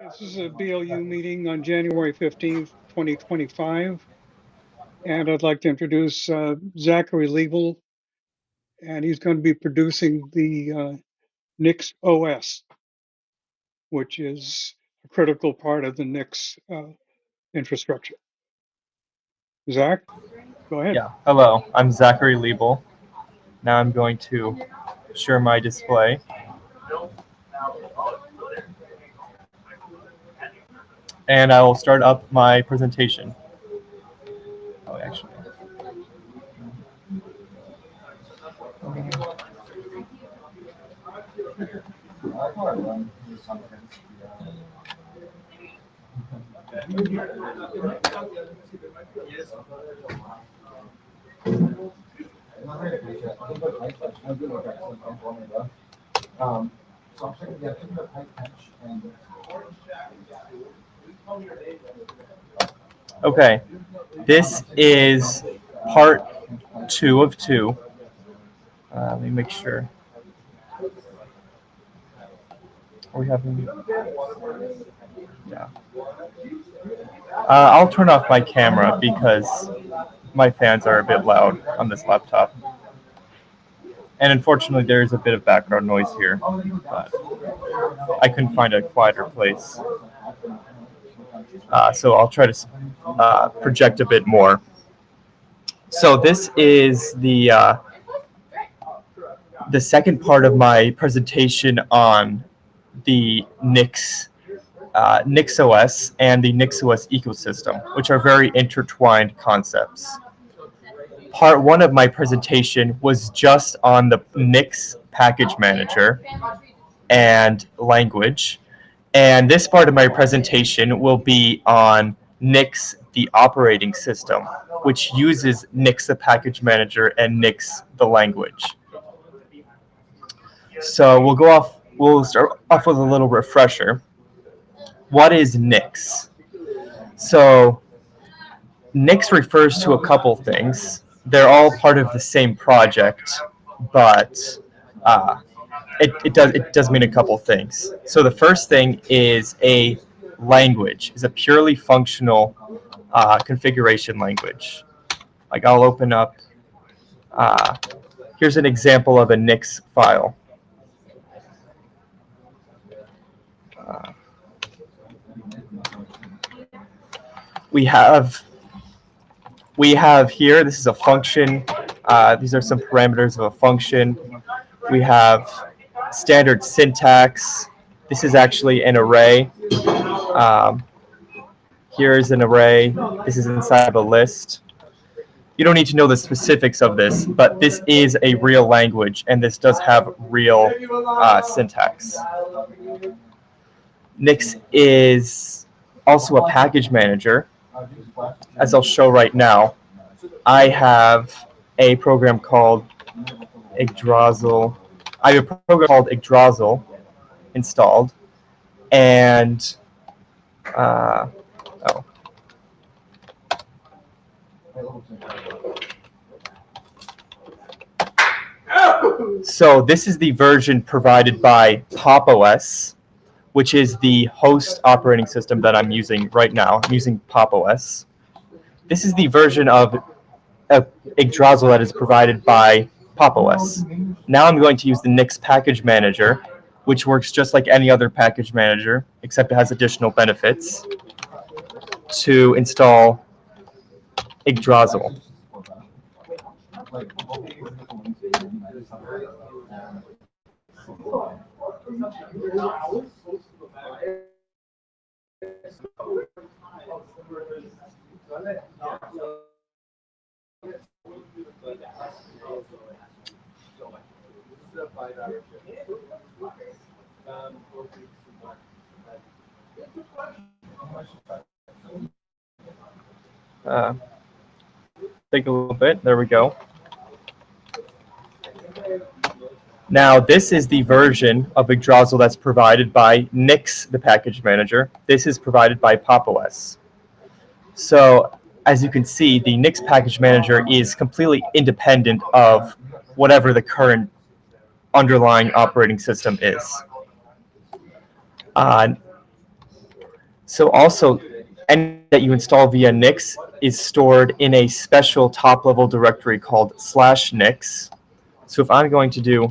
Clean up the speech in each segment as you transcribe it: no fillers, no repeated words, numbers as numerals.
This is a BLU meeting on January 15th, 2025. And I'd like to introduce Zachary Liebel, and he's going to be producing the NixOS, which is a critical part of the Nix infrastructure. Zach, go ahead. Yeah, hello, I'm Zachary Liebel. Now I'm going to share my display. And I will start up my presentation. Oh, actually. Okay, this is part 2 of 2. Let me make sure. Are we having? Yeah. I'll turn off my camera because my fans are a bit loud on this laptop. And unfortunately, there is a bit of background noise here, but I couldn't find a quieter place. So I'll try to project a bit more. So this is the second part of my presentation on the NixOS and the NixOS ecosystem, which are very intertwined concepts. Part 1 of my presentation was just on the Nix package manager and language. And this part of my presentation will be on Nix, the operating system, which uses Nix, the package manager, and Nix, the language. So we'll start off with a little refresher. What is Nix? So Nix refers to a couple things. They're all part of the same project, but it does mean a couple things. So the first thing is a language, is a purely functional configuration language. Like I'll open up, here's an example of a Nix file. We have here, this is a function. These are some parameters of a function. We have standard syntax. This is actually an array. Here is an array. This is inside of a list. You don't need to know the specifics of this, but this is a real language, and this does have real syntax. Nix is also a package manager. As I'll show right now, I have a program called Yggdrasil. I have a program called Yggdrasil installed, and so this is the version provided by PopOS, which is the host operating system that I'm using right now. I'm using PopOS. This is the version of Yggdrasil that is provided by PopOS. Now I'm going to use the Nix package manager, which works just like any other package manager, except it has additional benefits, to install Yggdrasil. Take a little bit. There we go. Now, this is the version of Yggdrasil that's provided by Nix, the package manager. This is provided by PopOS. So, as you can see, the Nix package manager is completely independent of whatever the current underlying operating system is. So also, anything that you install via Nix is stored in a special top-level directory called /nix. So if I'm going to do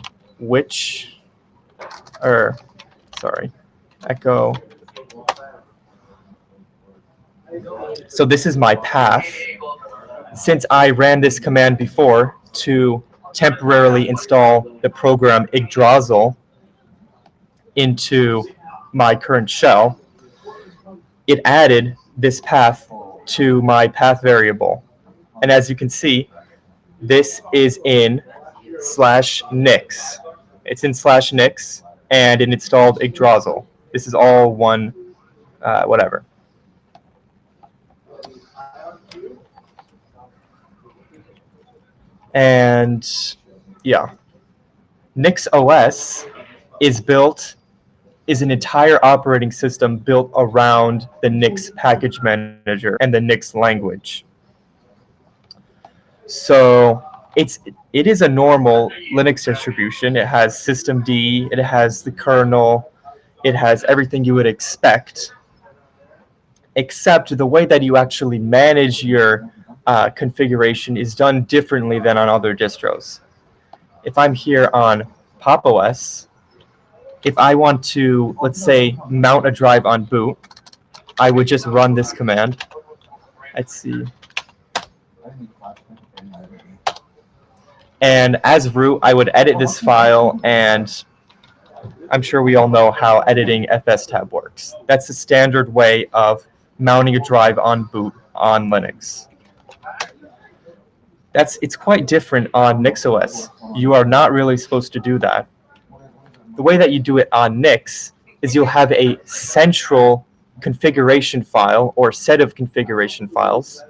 echo. So this is my path. Since I ran this command before to temporarily install the program Yggdrasil into my current shell, it added this path to my path variable. And as you can see, this is in /nix. It's in /nix, and it installed Yggdrasil. This is all one, whatever. And yeah, NixOS is an entire operating system built around the Nix package manager and the Nix language. So it is a normal Linux distribution. It has systemd, it has the kernel, it has everything you would expect, except the way that you actually manage your configuration is done differently than on other distros. If I'm here on Pop! OS, if I want to, let's say, mount a drive on boot, I would just run this command. Let's see. And as root, I would edit this file, and I'm sure we all know how editing fstab works. That's the standard way of mounting a drive on boot on Linux. It's quite different on NixOS. You are not really supposed to do that. The way that you do it on Nix is you'll have a central configuration file or set of configuration files.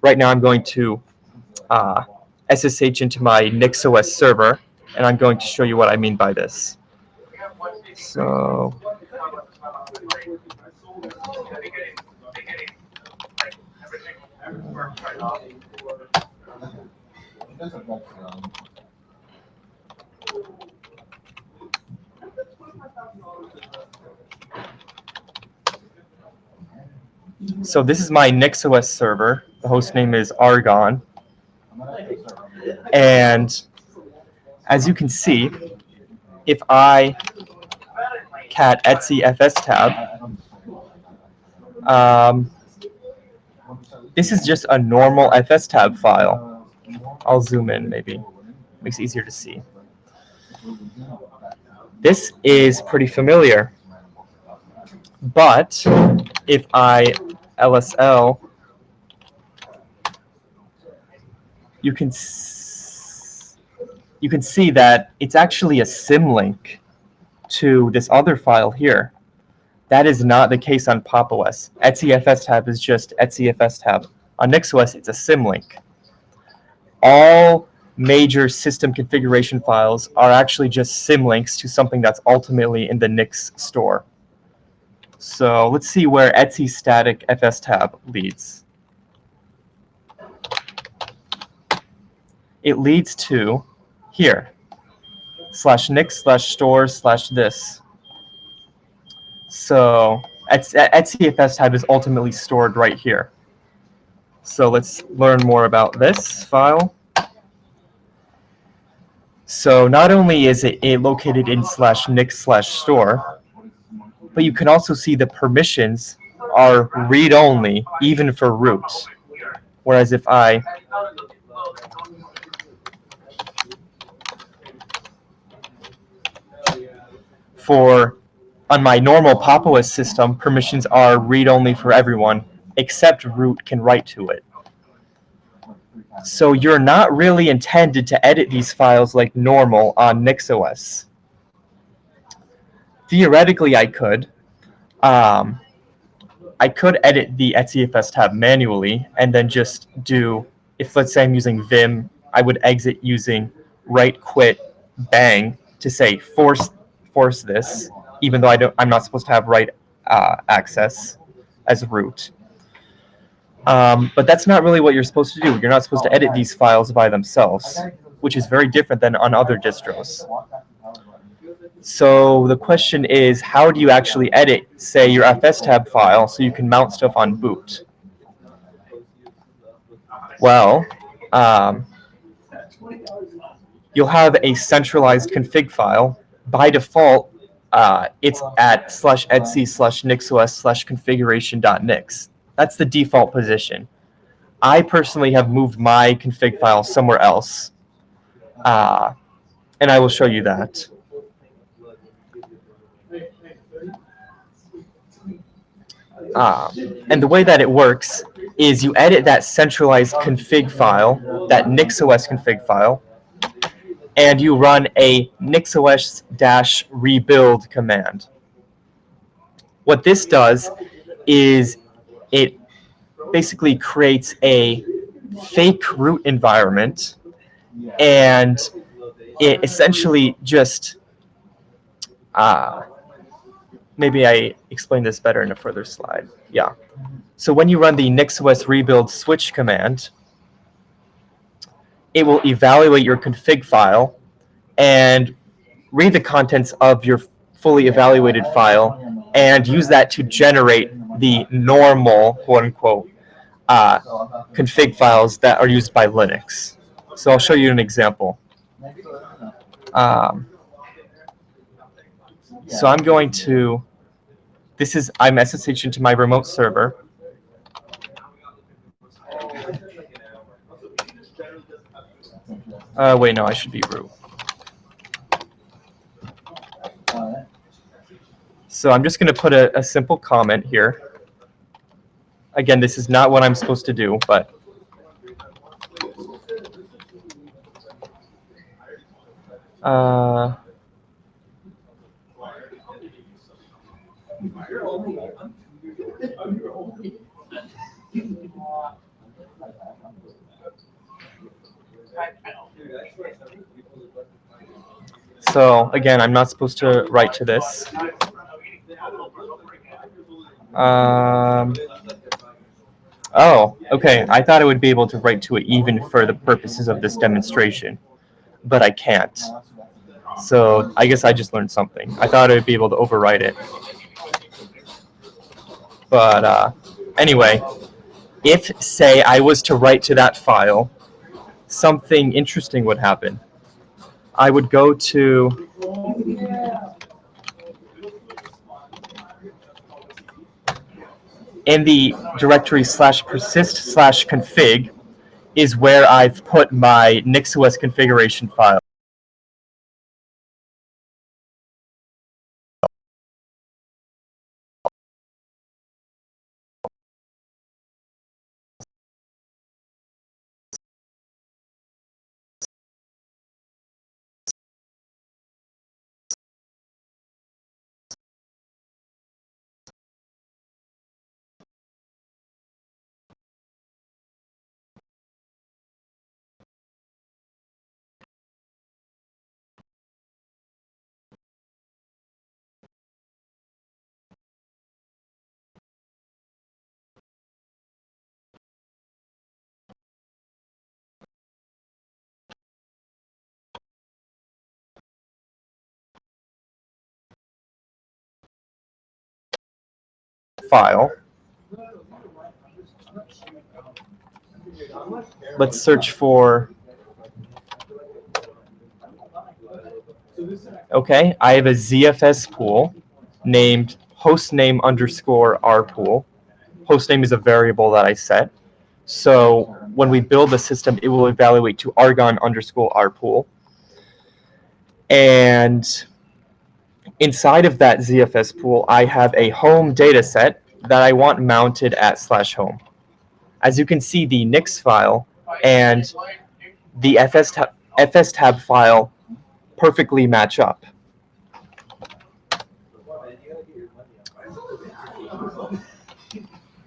Right now I'm going to SSH into my NixOS server, and I'm going to show you what I mean by this. So this is my NixOS server. The host name is Argon. And as you can see, if I cat etc fstab, this is just a normal fstab file. I'll zoom in maybe. Makes it easier to see. This is pretty familiar. But if I lsl, you can see that it's actually a symlink to this other file here. That is not the case on Pop! OS. etc fstab is just etc fstab. On NixOS, it's a symlink. All major system configuration files are actually just symlinks to something that's ultimately in the Nix store. So let's see where etc static fstab leads. It leads to here, /nix/store/this. So etc fstab is ultimately stored right here. So let's learn more about this file. So not only is it located in /nix/store, but you can also see the permissions are read-only, even for root. Whereas if I on my normal Pop! OS system, permissions are read-only for everyone, except root can write to it. So you're not really intended to edit these files like normal on NixOS. Theoretically, I could. I could edit the etc fstab manually and then just do, if let's say I'm using Vim, I would exit using write quit bang to say force this, even though I'm not supposed to have write access as root. But that's not really what you're supposed to do. You're not supposed to edit these files by themselves, which is very different than on other distros. So the question is, how do you actually edit, say, your fstab file so you can mount stuff on boot? Well, you'll have a centralized config file. By default, it's at /etc/nixos/configuration.nix. That's the default position. I personally have moved my config file somewhere else, and I will show you that. And the way that it works is you edit that centralized config file, that NixOS config file, and you run a NixOS-rebuild command. What this does is it basically creates a fake root environment, and it essentially just maybe I explain this better in a further slide. Yeah. So when you run the NixOS rebuild switch command, it will evaluate your config file and read the contents of your fully evaluated file and use that to generate the normal, quote unquote, config files that are used by Linux. So I'll show you an example. So I'm going to, I'm SSH into my remote server. Wait, no, I should be root. So I'm just going to put a simple comment here. Again, this is not what I'm supposed to do, but so again, I'm not supposed to write to this. Oh, okay. I thought I would be able to write to it even for the purposes of this demonstration, but I can't. So I guess I just learned something. I thought I would be able to overwrite it. But anyway, if, say, I was to write to that file, something interesting would happen. I would go to in the directory /persist/config is where I've put my NixOS configuration file. Let's search for. Okay, I have a ZFS pool named hostname_rpool. Hostname is a variable that I set. So when we build the system, it will evaluate to argon_rpool. And inside of that ZFS pool, I have a home data set that I want mounted at /home. As you can see, the Nix file and the fstab file perfectly match up.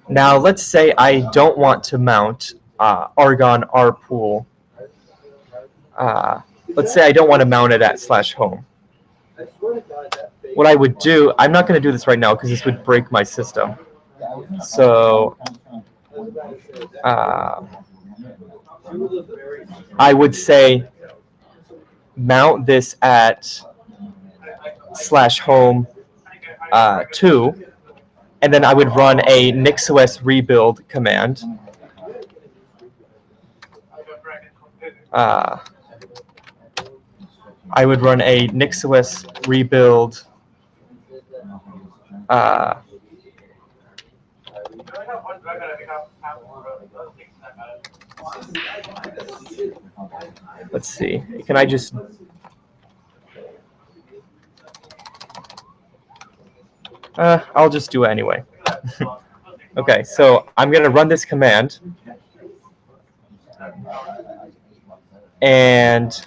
Now, let's say I don't want to mount Argon rpool. Let's say I don't want to mount it at /home. What I would do, I'm not going to do this right now because this would break my system. So I would say mount this at /home 2, and then I would run a NixOS rebuild command. I would run a NixOS rebuild let's see. Can I just I'll just do it anyway. Okay, so I'm going to run this command. And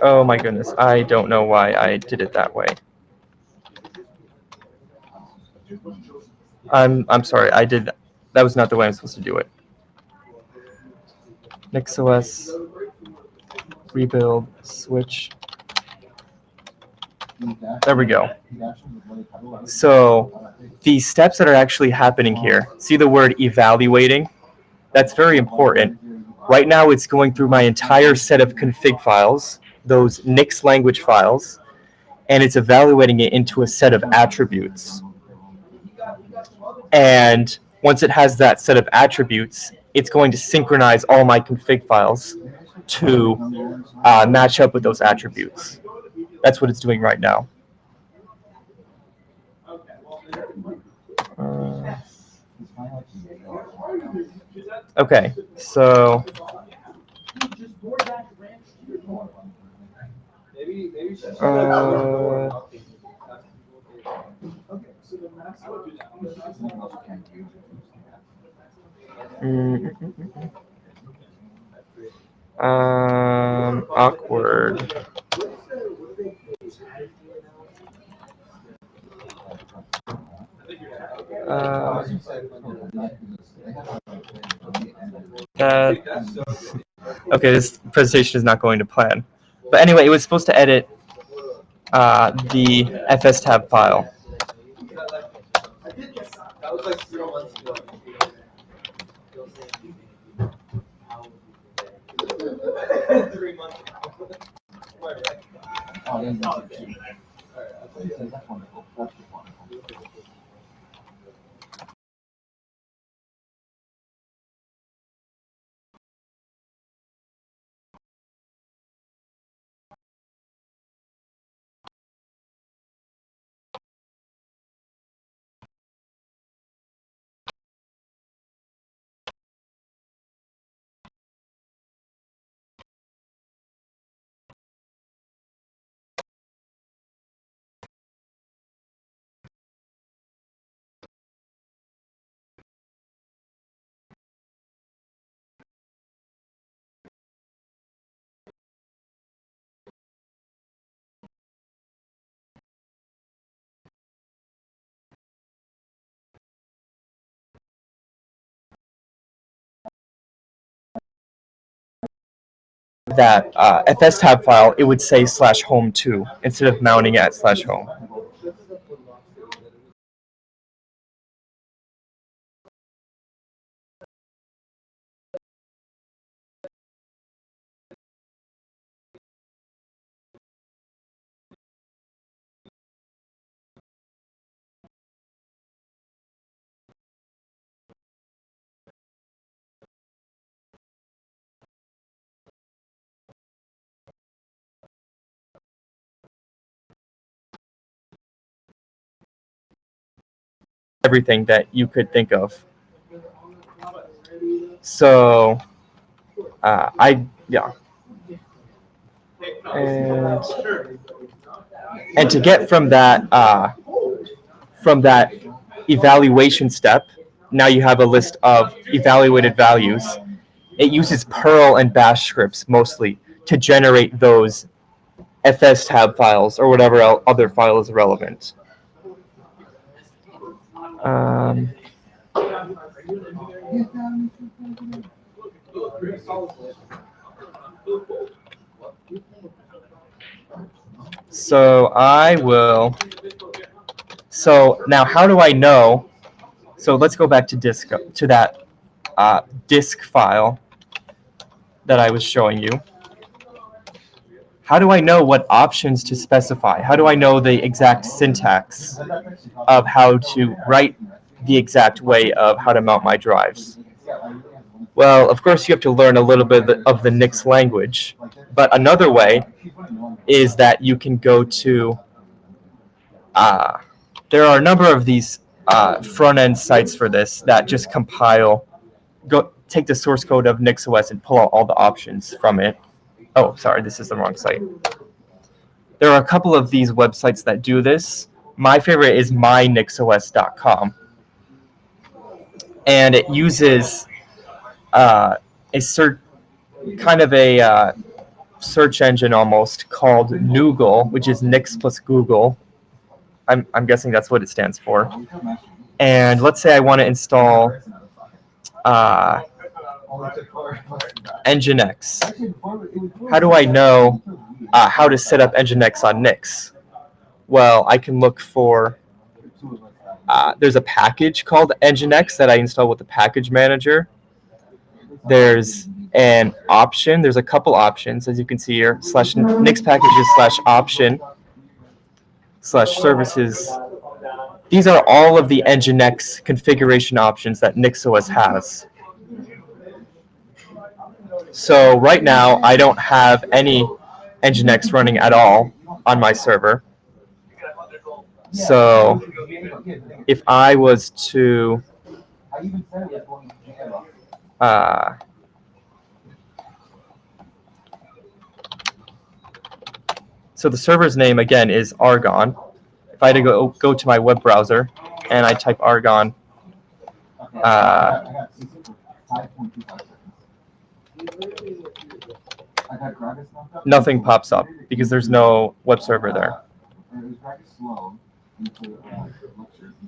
oh my goodness, I don't know why I did it that way. I'm sorry, that was not the way I'm supposed to do it. NixOS rebuild switch. There we go. So the steps that are actually happening here, see the word evaluating? That's very important. Right now it's going through my entire set of config files, those Nix language files, and it's evaluating it into a set of attributes. And once it has that set of attributes, it's going to synchronize all my config files to match up with those attributes. That's what it's doing right now. Okay, so awkward. Okay, this presentation is not going to plan. But anyway, it was supposed to edit the fstab file. That fstab file, it would say /home2 instead of mounting it at /home. Everything that you could think of. So, yeah. And to get from that evaluation step, now you have a list of evaluated values. It uses Perl and Bash scripts mostly to generate those fstab files or whatever other file is relevant. So I will. So now, how do I know? So let's go back to disk, to that disk file. that I was showing you, how do I know what options to specify? How do I know the exact syntax of how to write the exact way of how to mount my drives? Well, of course, you have to learn a little bit of the Nix language, but another way is that you can go to, there are a number of these front-end sites for this that just compile, take the source code of NixOS and pull out all the options from it. Oh, sorry, this is the wrong site. There are a couple of these websites that do this. My favorite is mynixos.com, and it uses a kind of a search engine almost called Noogle, which is Nix plus Google. I'm guessing that's what it stands for. And let's say I want to install Nginx. How do I know how to set up Nginx on Nix? Well, I can look for, there's a package called Nginx that I install with the package manager. There's an option, there's a couple options, as you can see here, /nix packages /option /services. These are all of the Nginx configuration options that NixOS has. So right now, I don't have any Nginx running at all on my server. So if I was to so the server's name again is Argon. If I had to go to my web browser and I type Argon, nothing pops up because there's no web server there.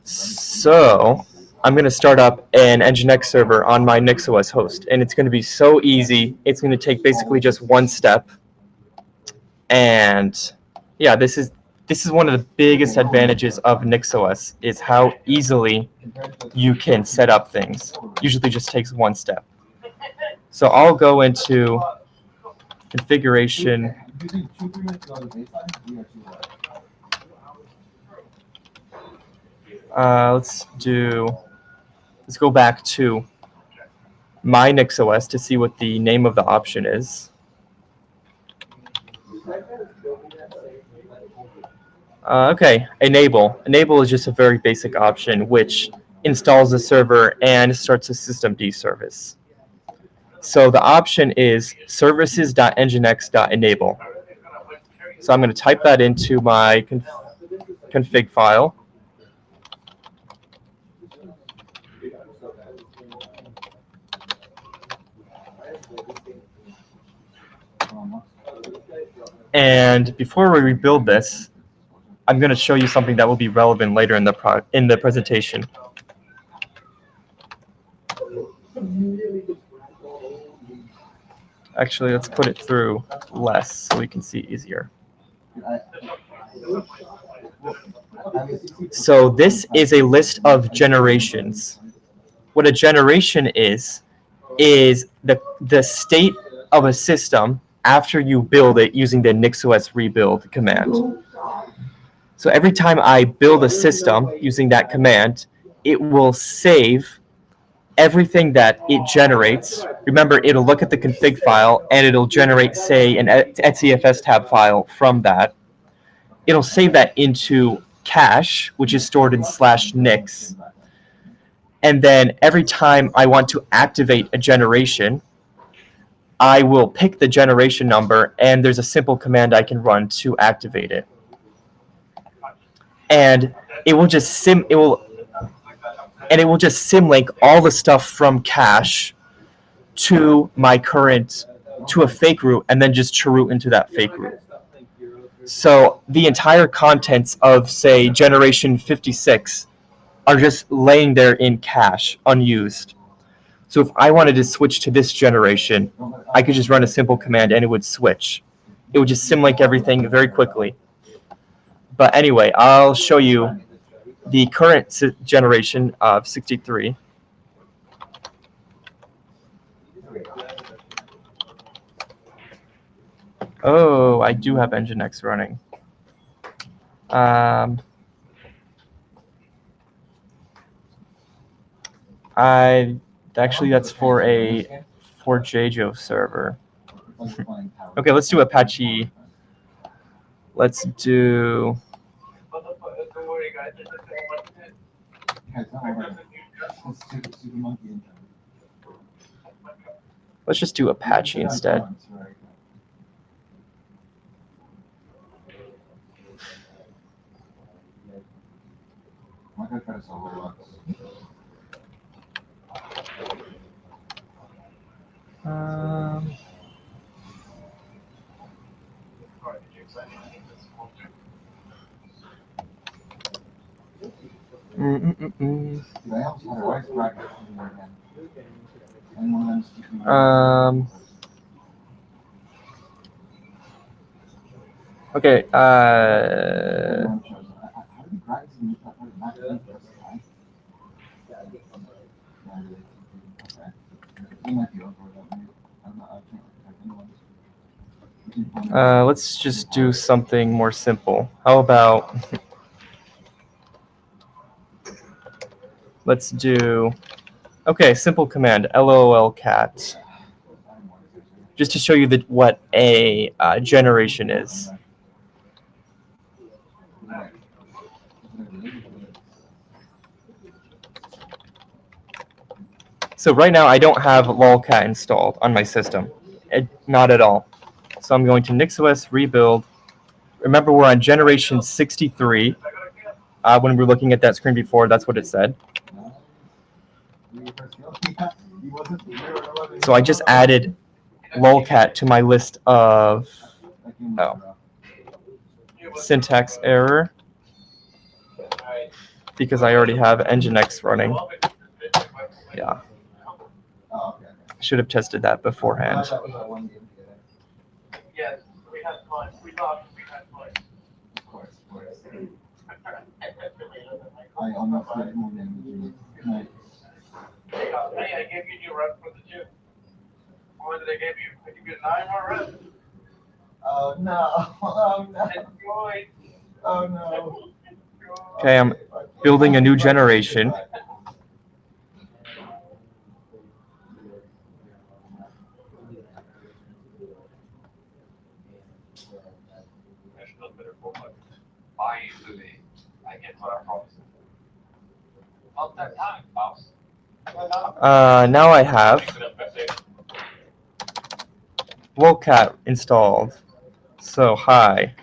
So I'm going to start up an Nginx server on my NixOS host, and it's going to be so easy. It's going to take basically just one step. And yeah, this is one of the biggest advantages of NixOS is how easily you can set up things. Usually just takes one step. So I'll go into configuration. Let's go back to my NixOS to see what the name of the option is. Okay, enable. Enable is just a very basic option which installs the server and starts a systemd service. So the option is services.nginx.enable. So I'm going to type that into my config file. And before we rebuild this, I'm going to show you something that will be relevant later in the presentation. Actually, let's put it through less so we can see easier. So this is a list of generations. What a generation is the state of a system after you build it using the NixOS rebuild command. So every time I build a system using that command, it will save everything that it generates. Remember, it'll look at the config file and it'll generate, say, an etcfs tab file from that. It'll save that into cache, which is stored in /nix. And then every time I want to activate a generation, I will pick the generation number, and there's a simple command I can run to activate it. And it will just symlink all the stuff from cache to my to a fake root, and then just chroot into that fake root. So the entire contents of, say, generation 56 are just laying there in cache, unused. So if I wanted to switch to this generation, I could just run a simple command and it would switch. It would just symlink everything very quickly. But anyway, I'll show you the current generation of 63. Oh, I do have Nginx running. Actually, that's for a JJo server. Okay, let's do Apache. Let's do. Let's just do Apache instead. Okay. Let's just do something more simple. How about let's do, okay, simple command, lolcat, just to show you what a generation is. So right now I don't have lolcat installed on my system, not at all. So I'm going to NixOS rebuild. Remember, we're on generation 63. When we were looking at that screen before, that's what it said. So I just added lolcat to my list of syntax error because I already have Nginx running. Yeah. Should have tested that beforehand. Yes, we had fun. We thought we had fun. Of course. I almost did more than tonight. Hey, I gave you a new rep for the gym. What did I give you? I give you a 9 more rep. Oh no! Oh no! Enjoy. Oh no! Okay, I'm building a new generation. Now I have lolcat installed. So hi.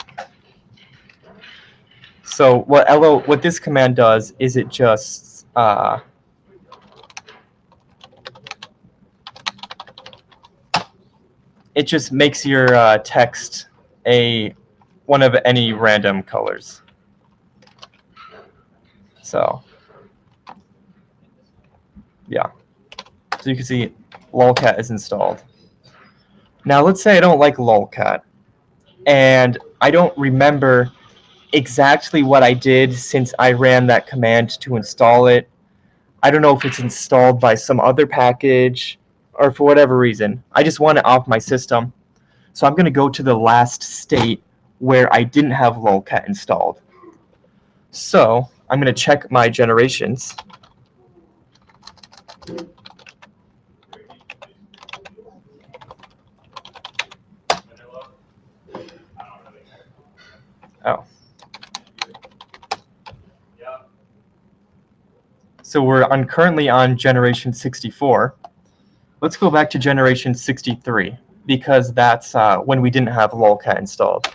So what this command does is it just makes your text one of any random colors. So yeah. So you can see lolcat is installed. Now let's say I don't like lolcat and I don't remember exactly what I did since I ran that command to install it. I don't know if it's installed by some other package or for whatever reason. I just want it off my system. So I'm going to go to the last state where I didn't have lolcat installed. So I'm going to check my generations. Oh. So we're currently on generation 64. Let's go back to generation 63 because that's when we didn't have lolcat installed.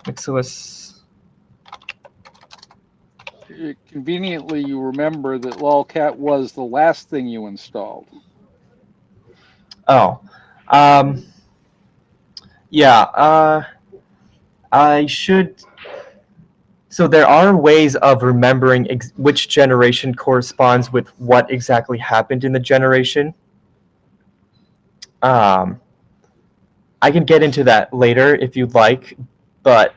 NixOS. Conveniently, you remember that lolcat was the last thing you installed. Oh. Yeah. I should. So there are ways of remembering which generation corresponds with what exactly happened in the generation. I can get into that later if you'd like, but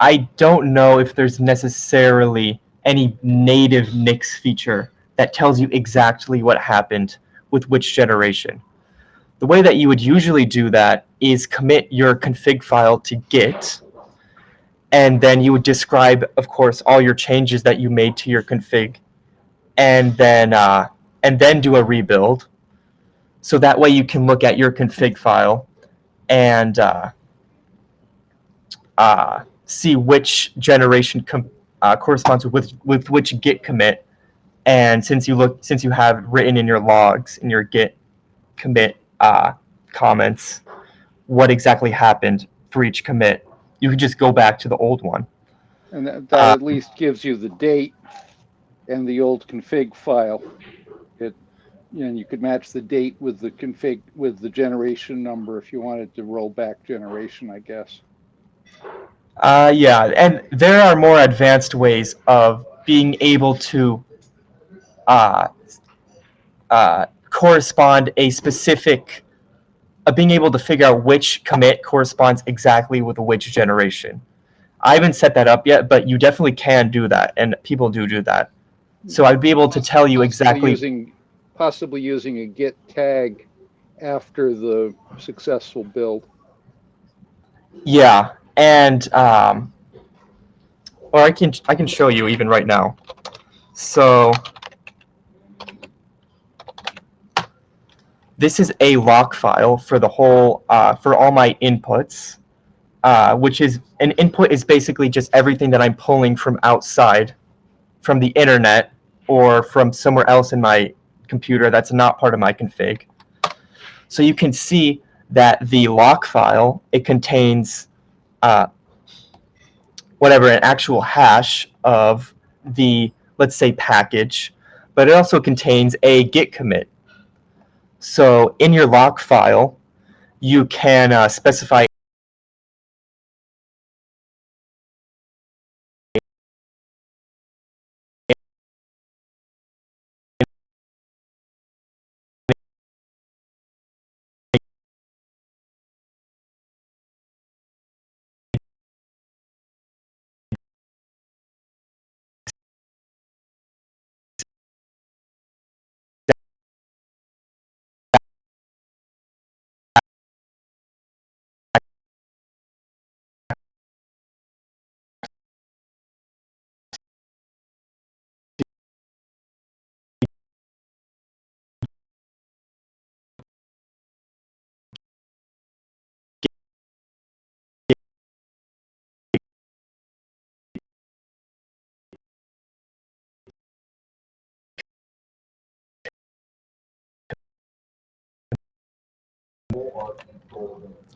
I don't know if there's necessarily any native Nix feature that tells you exactly what happened with which generation. the way that you would usually do that is commit your config file to Git, and then you would describe, of course, all your changes that you made to your config, and then do a rebuild. So that way you can look at your config file and see which generation corresponds with which Git commit. And since you have written in your logs in your Git commit comments what exactly happened for each commit, you can just go back to the old one. And that at least gives you the date and the old config file. And you could match the date with the config with the generation number if you wanted to roll back generation, I guess. Yeah, and there are more advanced ways of being able to correspond a specific, being able to figure out which commit corresponds exactly with which generation. I haven't set that up yet, but you definitely can do that, and people do that. So I'd be able to tell you exactly. Possibly using a Git tag after the successful build. Yeah, and or I can show you even right now. So this is a lock file for the whole for all my inputs, which is an input is basically just everything that I'm pulling from outside, from the internet or from somewhere else in my computer that's not part of my config. So you can see that the lock file, it contains whatever, an actual hash of the, let's say, package, but it also contains a Git commit. So in your lock file, you can specify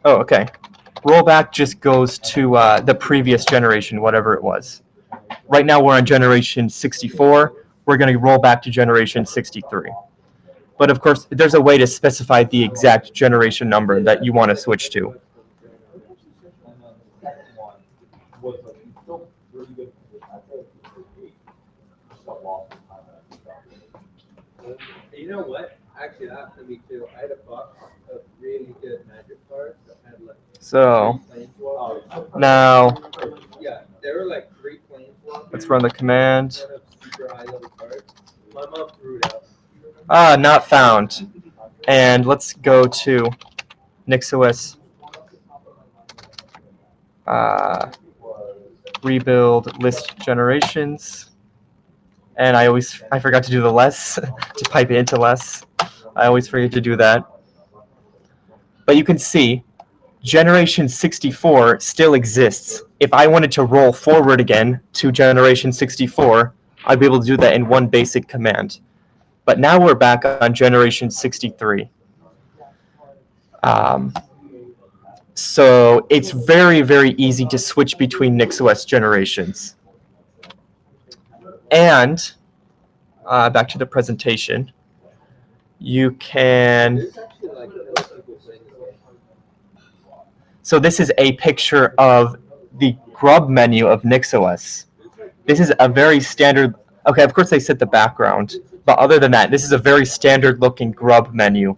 oh, okay. Rollback just goes to the previous generation, whatever it was. Right now we're on generation 64. We're going to roll back to generation 63. But of course, there's a way to specify the exact generation number that you want to switch to. You know what? Actually, that happened to me too. I had a box of really good magic cards that had like So planeswalkers. now Yeah, there were like 3 planeswalkers. let's run the command. Instead of super high level cards. My mom threw it out. Not found. And let's go to NixOS rebuild list generations. And I forgot to do the less, to pipe it into less. I always forget to do that. But you can see generation 64 still exists. If I wanted to roll forward again to generation 64, I'd be able to do that in one basic command. But now we're back on generation 63. So it's very, very easy to switch between NixOS generations. And back to the presentation, you can. There's actually like other people saying this. So this is a picture of the grub menu of NixOS. This is a very standard. Okay, of course they set the background, but other than that, this is a very standard-looking grub menu.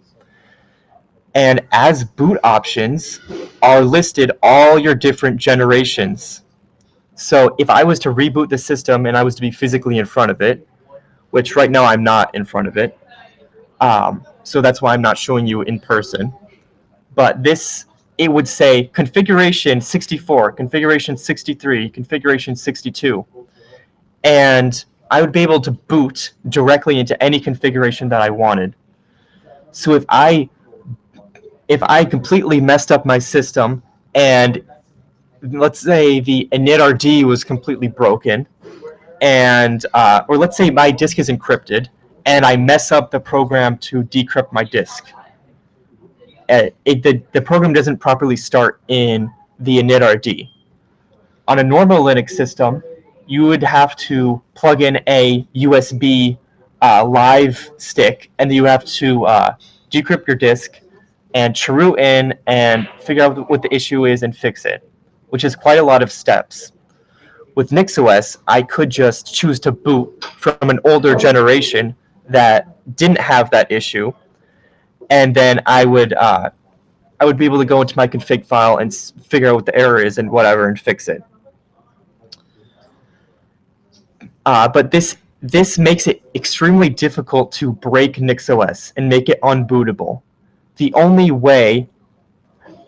And as boot options are listed all your different generations. So if I was to reboot the system and I was to be physically in front of it, which right now I'm not in front of it, So that's why I'm not showing you in person. But it would say configuration 64, configuration 63, configuration 62. And I would be able to boot directly into any configuration that I wanted. So if I completely messed up my system and let's say the initRD was completely broken, and or let's say my disk is encrypted and I mess up the program to decrypt my disk. The program doesn't properly start in the initRD. On a normal Linux system, you would have to plug in a USB live stick, and you have to decrypt your disk and cheroot in and figure out what the issue is and fix it, which is quite a lot of steps. With NixOS, I could just choose to boot from an older generation that didn't have that issue, and then I would be able to go into my config file and figure out what the error is and whatever and fix it. But this makes it extremely difficult to break NixOS and make it unbootable. The only way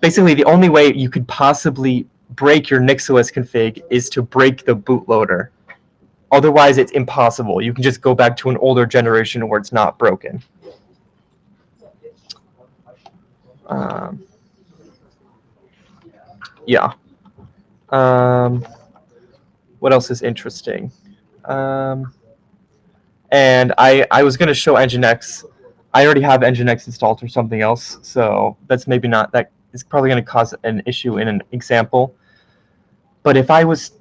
you could possibly break your NixOS config is to break the bootloader. Otherwise, it's impossible. You can just go back to an older generation where it's not broken. Yeah. What else is interesting? And I was going to show Nginx. I already have Nginx installed or something else, so that's maybe not, that is probably going to cause an issue in an example. But if I was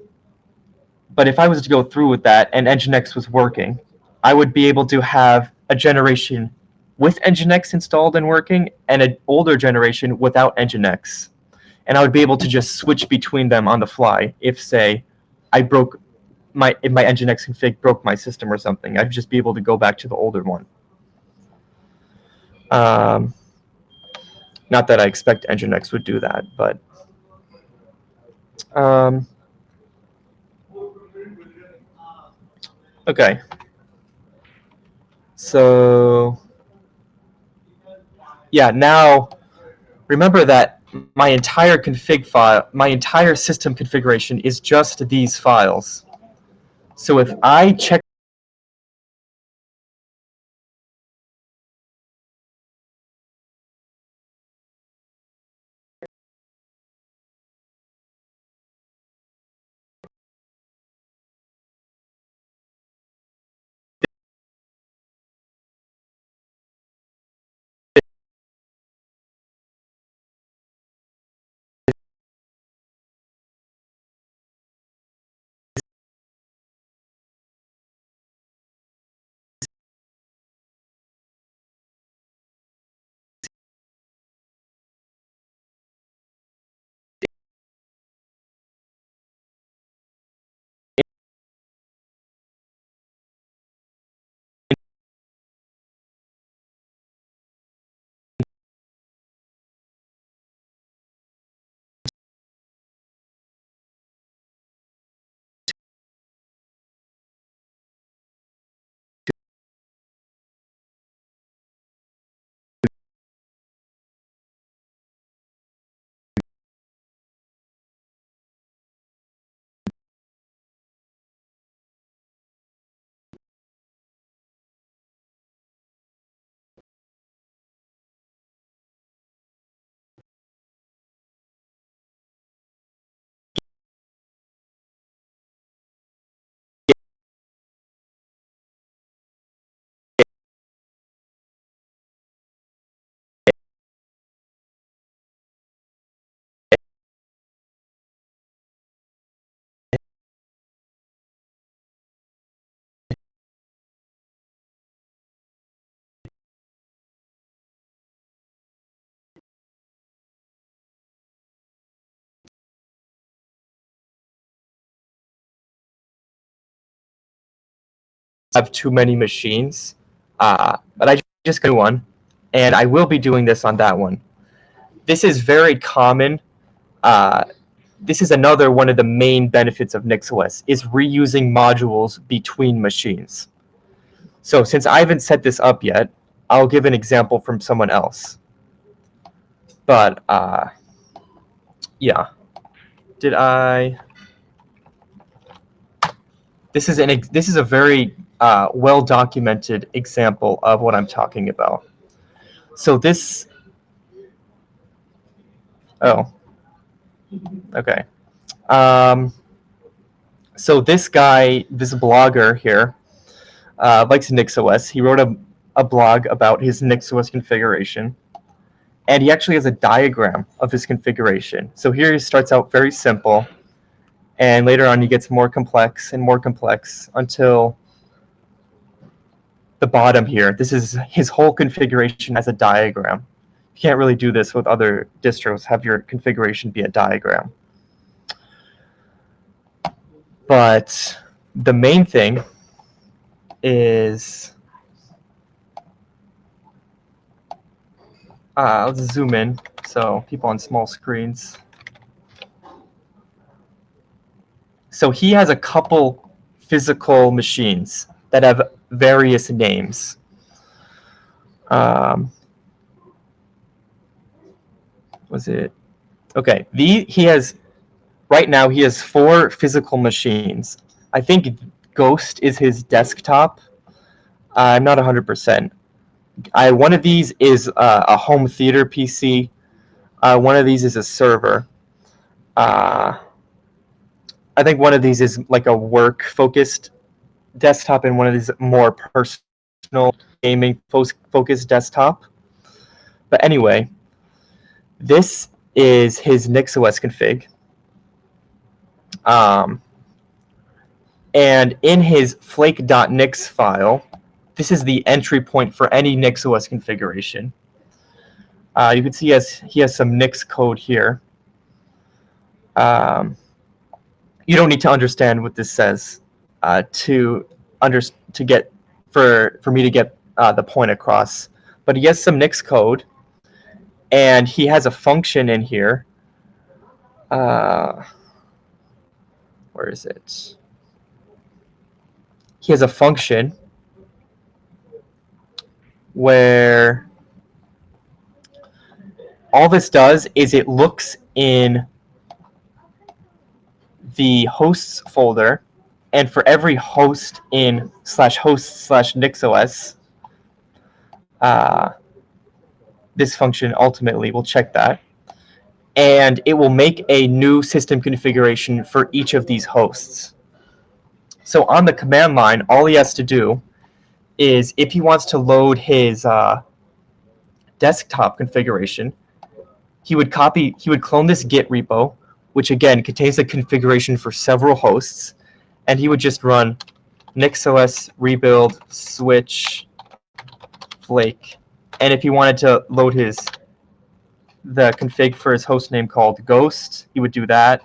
to go through with that and Nginx was working, I would be able to have a generation with Nginx installed and working and an older generation without Nginx. And I would be able to just switch between them on the fly if, say, if my Nginx config broke my system or something. I'd just be able to go back to the older one. Not that I expect Nginx would do that, but okay. So yeah, now remember that my entire config file, my entire system configuration is just these files. So if I check have too many machines, but I just got one, and I will be doing this on that one. This is very common. This is another one of the main benefits of NixOS, is reusing modules between machines. So since I haven't set this up yet, I'll give an example from someone else. But yeah, did I? This is a very well documented example of what I'm talking about. So this. Oh. Okay. So this guy, this blogger here, likes NixOS. He wrote a blog about his NixOS configuration. And he actually has a diagram of his configuration. So here he starts out very simple. And later on, he gets more complex and more complex until the bottom here. This is his whole configuration as a diagram. You can't really do this with other distros, have your configuration be a diagram. But the main thing is, let's zoom in so people on small screens. So he has a couple physical machines that have various names. Was it? Okay, he has, right now he has 4 physical machines. I think Ghost is his desktop. I'm not 100%. One of these is a home theater PC. One of these is a server. I think one of these is like a work-focused desktop, and one of these more personal gaming-focused desktop. But anyway, this is his NixOS config. And in his flake.nix file, this is the entry point for any NixOS configuration. You can see he has some Nix code here. You don't need to understand what this says for me to get the point across. But he has some Nix code, and he has a function in here. Where is it? He has a function where all this does is it looks in the hosts folder, and for every host in /host/NixOS, this function ultimately will check that, and it will make a new system configuration for each of these hosts. So on the command line, all he has to do is, if he wants to load his desktop configuration, he would clone this Git repo, which again contains the configuration for several hosts, and he would just run NixOS rebuild switch flake. And if he wanted to load the config for his host name called Ghost, he would do that.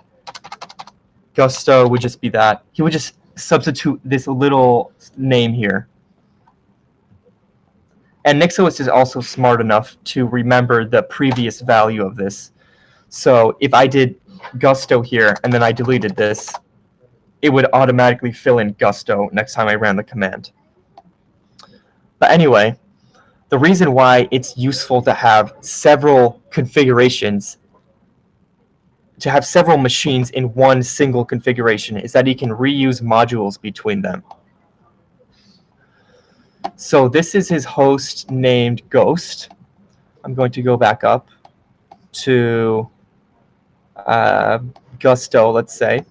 Gusto would just be that. He would just substitute this little name here. And NixOS is also smart enough to remember the previous value of this. So if I did Gusto here and then I deleted this, it would automatically fill in Gusto next time I ran the command. But anyway, the reason why it's useful to have several configurations, to have several machines in one single configuration, is that you can reuse modules between them. So this is his host named Ghost. I'm going to go back up to Gusto, let's say.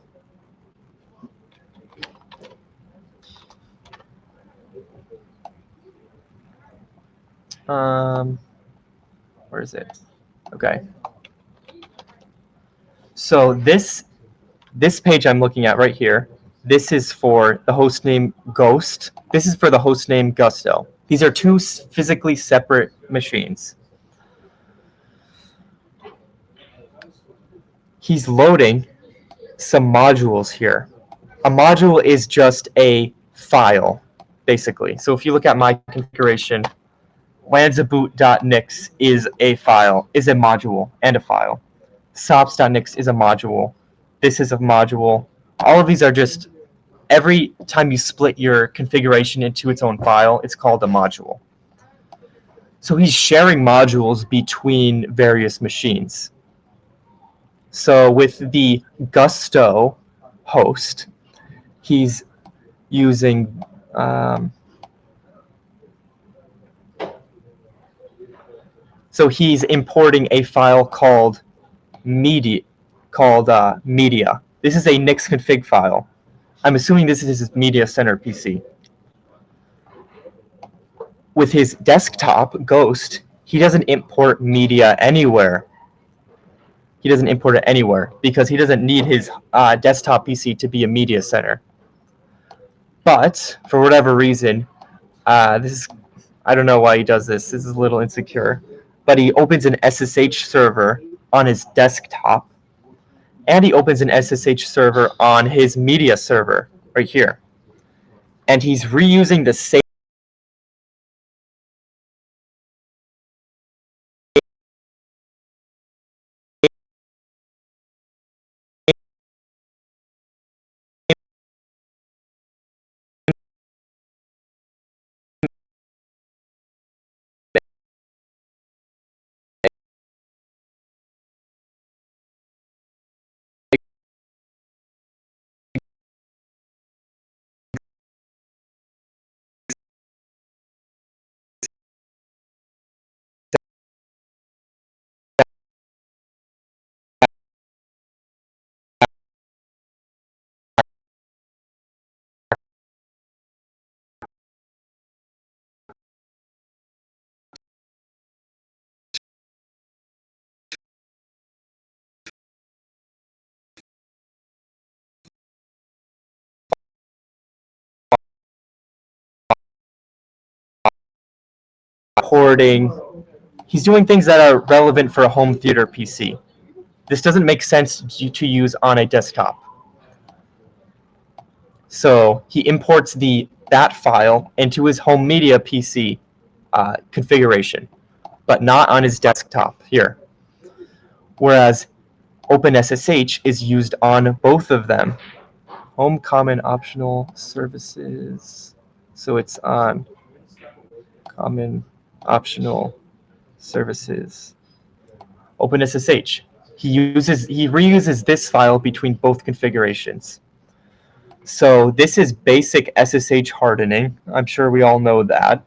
Where is it? Okay. So this page I'm looking at right here, this is for the host name Ghost. This is for the host name Gusto. These are 2 physically separate machines. He's loading some modules here. A module is just a file, basically. So if you look at my configuration, lanzaboot.nix is a module and a file. sops.nix is a module. This is a module. All of these are just, every time you split your configuration into its own file, it's called a module. So he's sharing modules between various machines. So with the Gusto host, he's using so he's importing a file called media. This is a Nix config file. I'm assuming this is his media center PC. With his desktop Ghost, he doesn't import media anywhere. He doesn't import it anywhere because he doesn't need his desktop PC to be a media center. But for whatever reason, this is, I don't know why he does this. This is a little insecure. But he opens an SSH server on his desktop, and he opens an SSH server on his media server right here. And he's reusing the same porting. He's doing things that are relevant for a home theater PC. This doesn't make sense to use on a desktop. So he imports that file into his home media PC configuration, but not on his desktop here. Whereas OpenSSH is used on both of them. Home common optional services. So it's on common optional services. OpenSSH. He reuses this file between both configurations. So this is basic SSH hardening. I'm sure we all know that.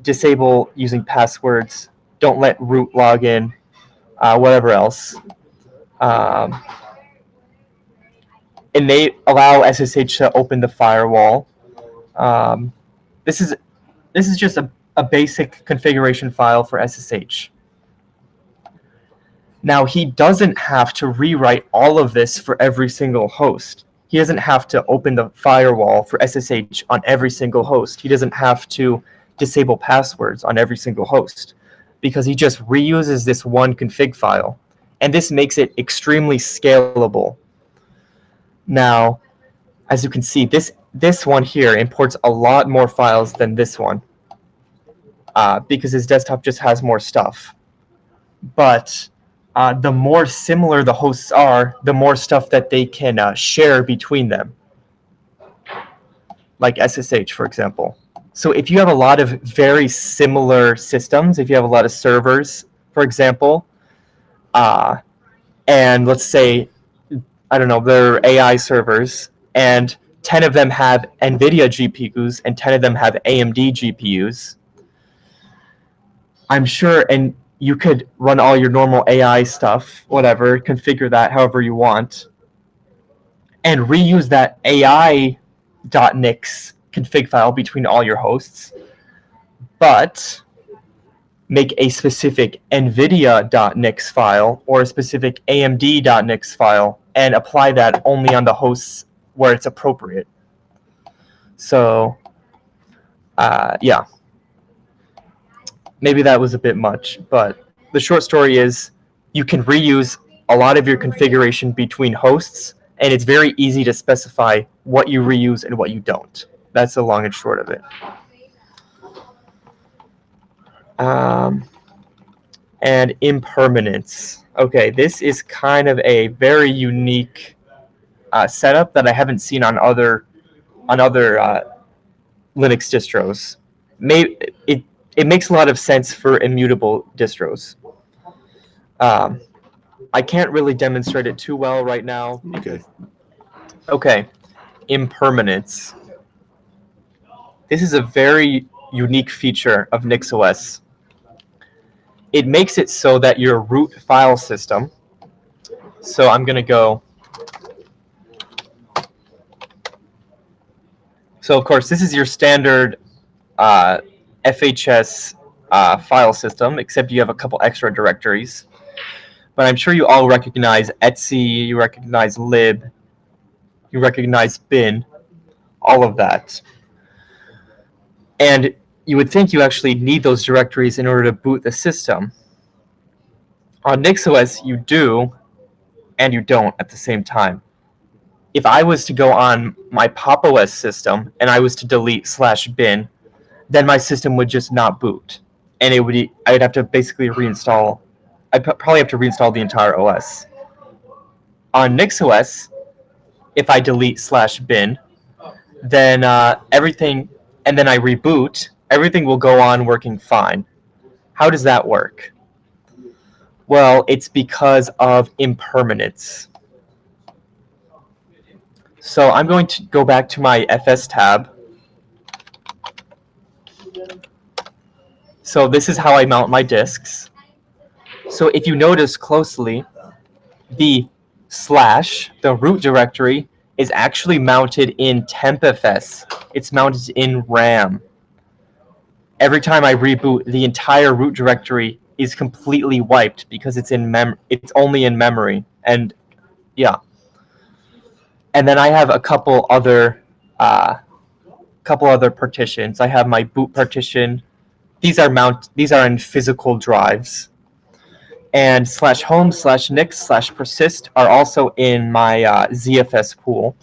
Disable using passwords. Don't let root log in. Whatever else. And they allow SSH to open the firewall. This is just a basic configuration file for SSH. Now, he doesn't have to rewrite all of this for every single host. He doesn't have to open the firewall for SSH on every single host. He doesn't have to disable passwords on every single host because he just reuses this one config file. And this makes it extremely scalable. Now, as you can see, this one here imports a lot more files than this one because his desktop just has more stuff. But the more similar the hosts are, the more stuff that they can share between them, like SSH, for example. So if you have a lot of very similar systems, if you have a lot of servers, for example, and let's say, I don't know, they're AI servers, and 10 of them have NVIDIA GPUs and 10 of them have AMD GPUs, I'm sure, and you could run all your normal AI stuff, whatever, configure that however you want, and reuse that AI.nix config file between all your hosts, but make a specific NVIDIA.nix file or a specific AMD.nix file and apply that only on the hosts where it's appropriate. So, yeah. Maybe that was a bit much, but the short story is you can reuse a lot of your configuration between hosts, and it's very easy to specify what you reuse and what you don't. That's the long and short of it. And impermanence. Okay, this is kind of a very unique setup that I haven't seen on other Linux distros. Maybe it it makes a lot of sense for immutable distros. I can't really demonstrate it too well right now. Okay. Okay, impermanence. This is a very unique feature of NixOS. It makes it so that your root file system, so I'm going to go, so of course this is your standard FHS file system, except you have a couple extra directories. But I'm sure you all recognize Etsy, you recognize lib, you recognize bin, all of that. And you would think you actually need those directories in order to boot the system. On NixOS, you do, and you don't at the same time. If I was to go on my Pop! OS system and I was to delete /bin, then my system would just not boot. And I'd have to basically reinstall, I'd probably have to reinstall the entire OS. On NixOS, if I delete /bin, then everything, and then I reboot, everything will go on working fine. How does that work? Well, it's because of impermanence. So I'm going to go back to my FS tab. So this is how I mount my disks. So if you notice closely, the / the root directory, is actually mounted in tempfs. It's mounted in RAM. Every time I reboot, the entire root directory is completely wiped because it's only in memory. And yeah. And then I have a couple other partitions. I have my boot partition. These are in physical drives. And /home, /nix, /persist are also in my ZFS pool.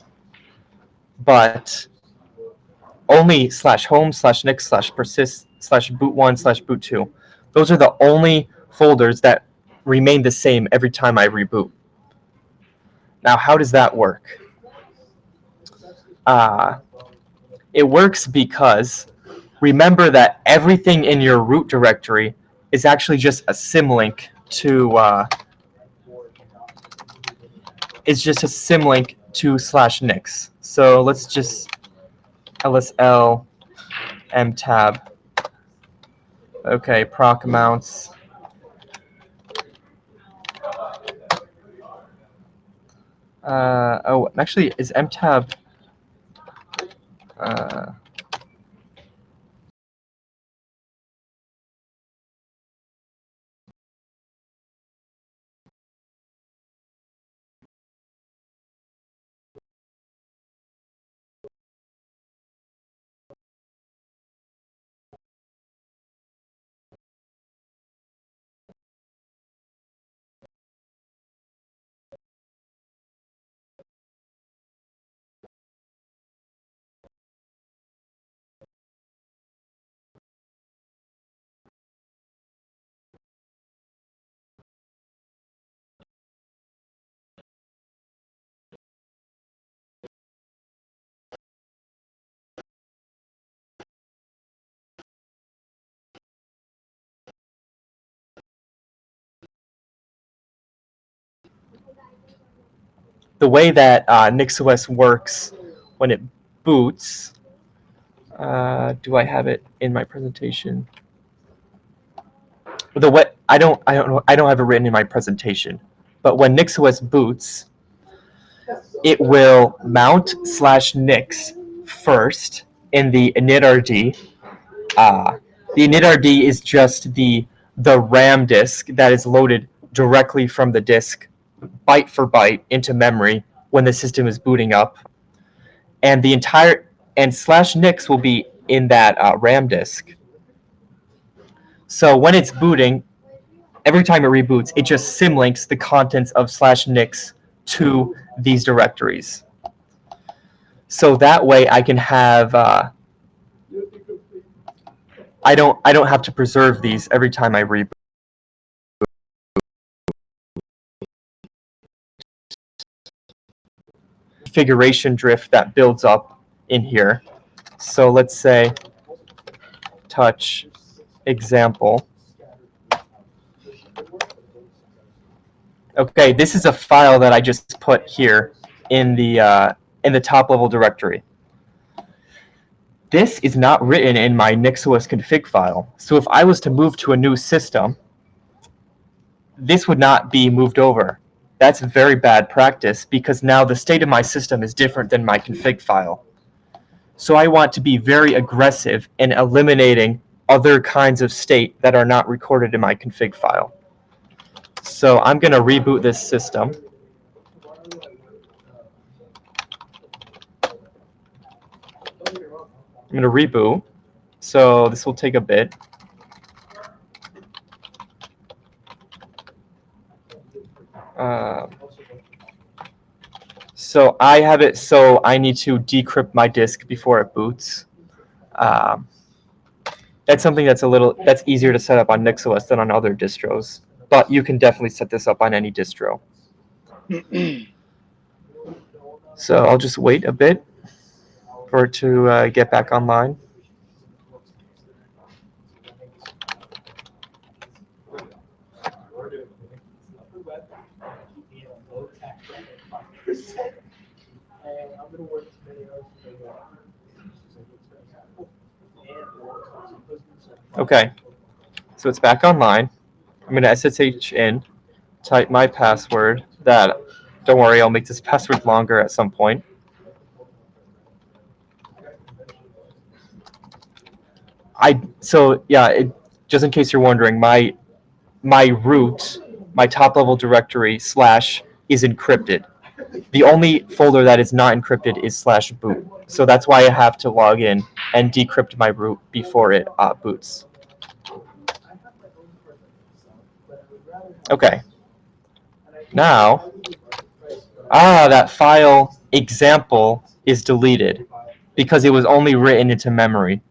But only /home, /nix, /persist, /boot1, /boot2. Those are the only folders that remain the same every time I reboot. Now, how does that work? It works because remember that everything in your root directory is actually just a symlink to /nix. So let's just lsl mtab. Okay, proc amounts. Actually, is mtab the way that NixOS works when it boots. Do I have it in my presentation? The way I don't have it written in my presentation. But when NixOS boots, it will mount /nix first in the initrd. The initrd is just the RAM disk that is loaded directly from the disk, byte for byte, into memory when the system is booting up, and /nix will be in that RAM disk. So when it's booting, every time it reboots, it just symlinks the contents of /nix to these directories. So that way I can have I don't have to preserve these every time I reboot. Configuration drift that builds up in here. So let's say touch example. Okay, this is a file that I just put here in the top level directory. This is not written in my NixOS config file. So if I was to move to a new system, this would not be moved over. That's very bad practice because now the state of my system is different than my config file. So I want to be very aggressive in eliminating other kinds of state that are not recorded in my config file. So I'm going to reboot this system. I'm going to reboot. So this will take a bit. So I have it so I need to decrypt my disk before it boots. That's something that's easier to set up on NixOS than on other distros. But you can definitely set this up on any distro. So I'll just wait a bit for it to get back online. Okay, so it's back online. I'm going to SSH in, type my password. Don't worry, I'll make this password longer at some point. Just in case you're wondering, my root, my top level directory / is encrypted. The only folder that is not encrypted is /boot. So that's why I have to log in and decrypt my root before it boots. Okay. Now, that file example is deleted because it was only written into memory.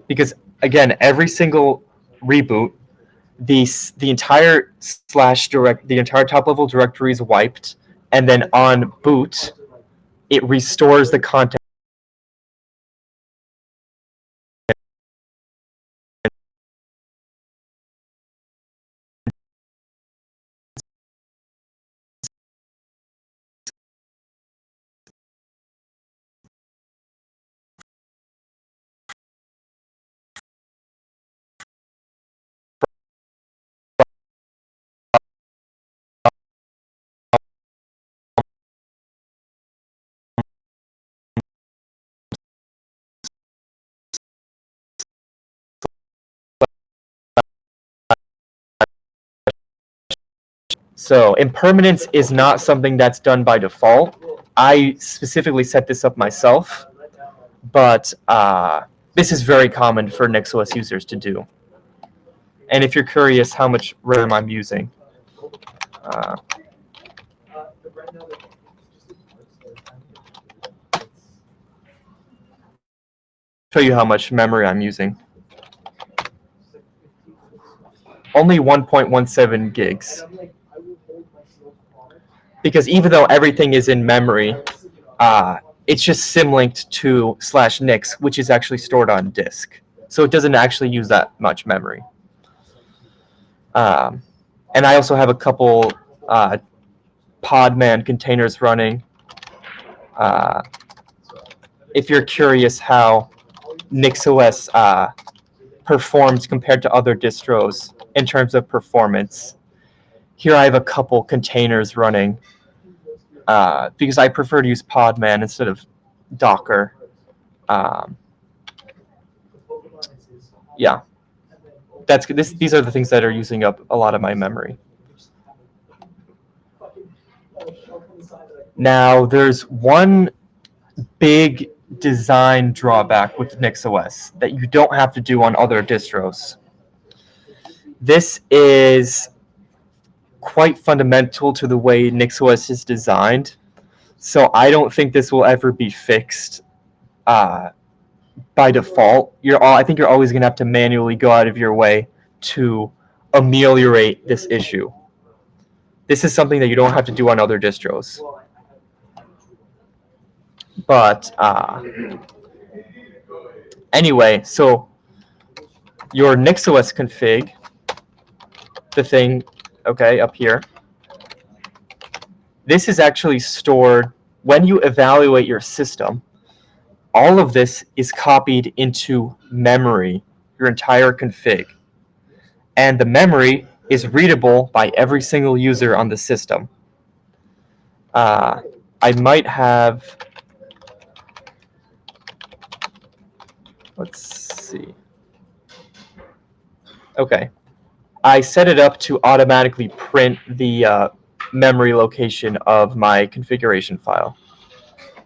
Because again, every single reboot, the entire the entire top level directory is wiped, and then on boot, it restores the content. So impermanence is not something that's done by default. I specifically set this up myself, but this is very common for NixOS users to do. And if you're curious how much RAM I'm using, show you how much memory I'm using. Only 1.17 gigs. Because even though everything is in memory, it's just symlinked to /nix, which is actually stored on disk. So it doesn't actually use that much memory. And I also have a couple Podman containers running. If you're curious how NixOS performs compared to other distros in terms of performance, here I have a couple containers running because I prefer to use Podman instead of Docker. Yeah, these are the things that are using up a lot of my memory. Now, there's one big design drawback with NixOS that you don't have to do on other distros. This is quite fundamental to the way NixOS is designed, so I don't think this will ever be fixed by default. I think you're always going to have to manually go out of your way to ameliorate this issue. This is something that you don't have to do on other distros. But anyway, so your NixOS config, the thing, okay, up here, this is actually stored when you evaluate your system. All of this is copied into memory, your entire config. And the memory is readable by every single user on the system. I might have, let's see. Okay. I set it up to automatically print the memory location of my configuration file.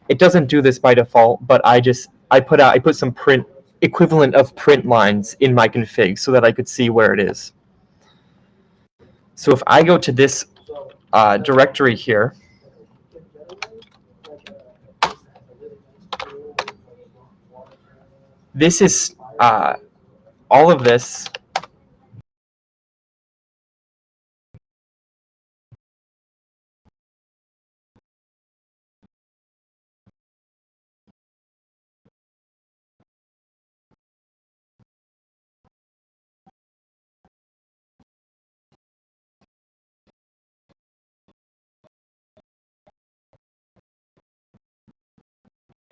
It doesn't do this by default, but I put some print equivalent of print lines in my config so that I could see where it is. So if I go to this directory here, this is all of this.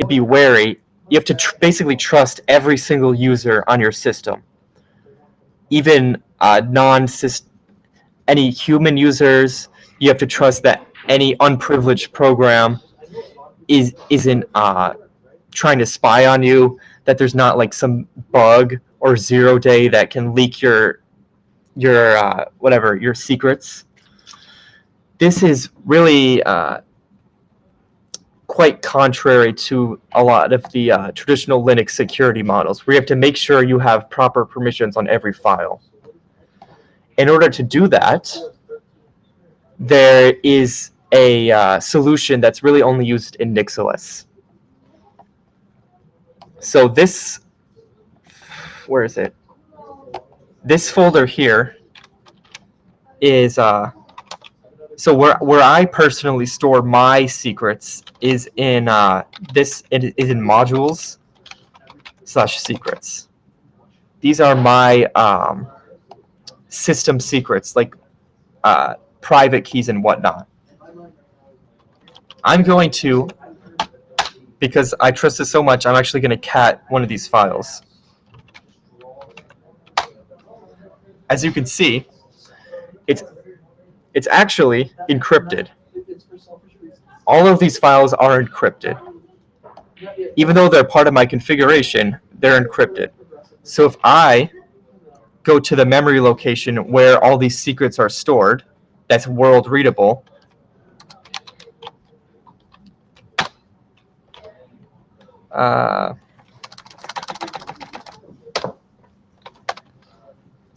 Be wary. You have to basically trust every single user on your system, even any human users. You have to trust that any unprivileged program isn't trying to spy on you. That there's not like some bug or 0-day that can leak your whatever your secrets. This is really quite contrary to a lot of the traditional Linux security models, where you have to make sure you have proper permissions on every file. In order to do that, there is a solution that's really only used in NixOS. So this, where is it? This folder here is so where I personally store my secrets is in it is in modules/secrets. These are my system secrets, like private keys and whatnot. I'm going to, because I trust this so much, I'm actually going to cat one of these files. As you can see, it's actually encrypted. All of these files are encrypted. Even though they're part of my configuration, they're encrypted. So if I go to the memory location where all these secrets are stored, that's world readable,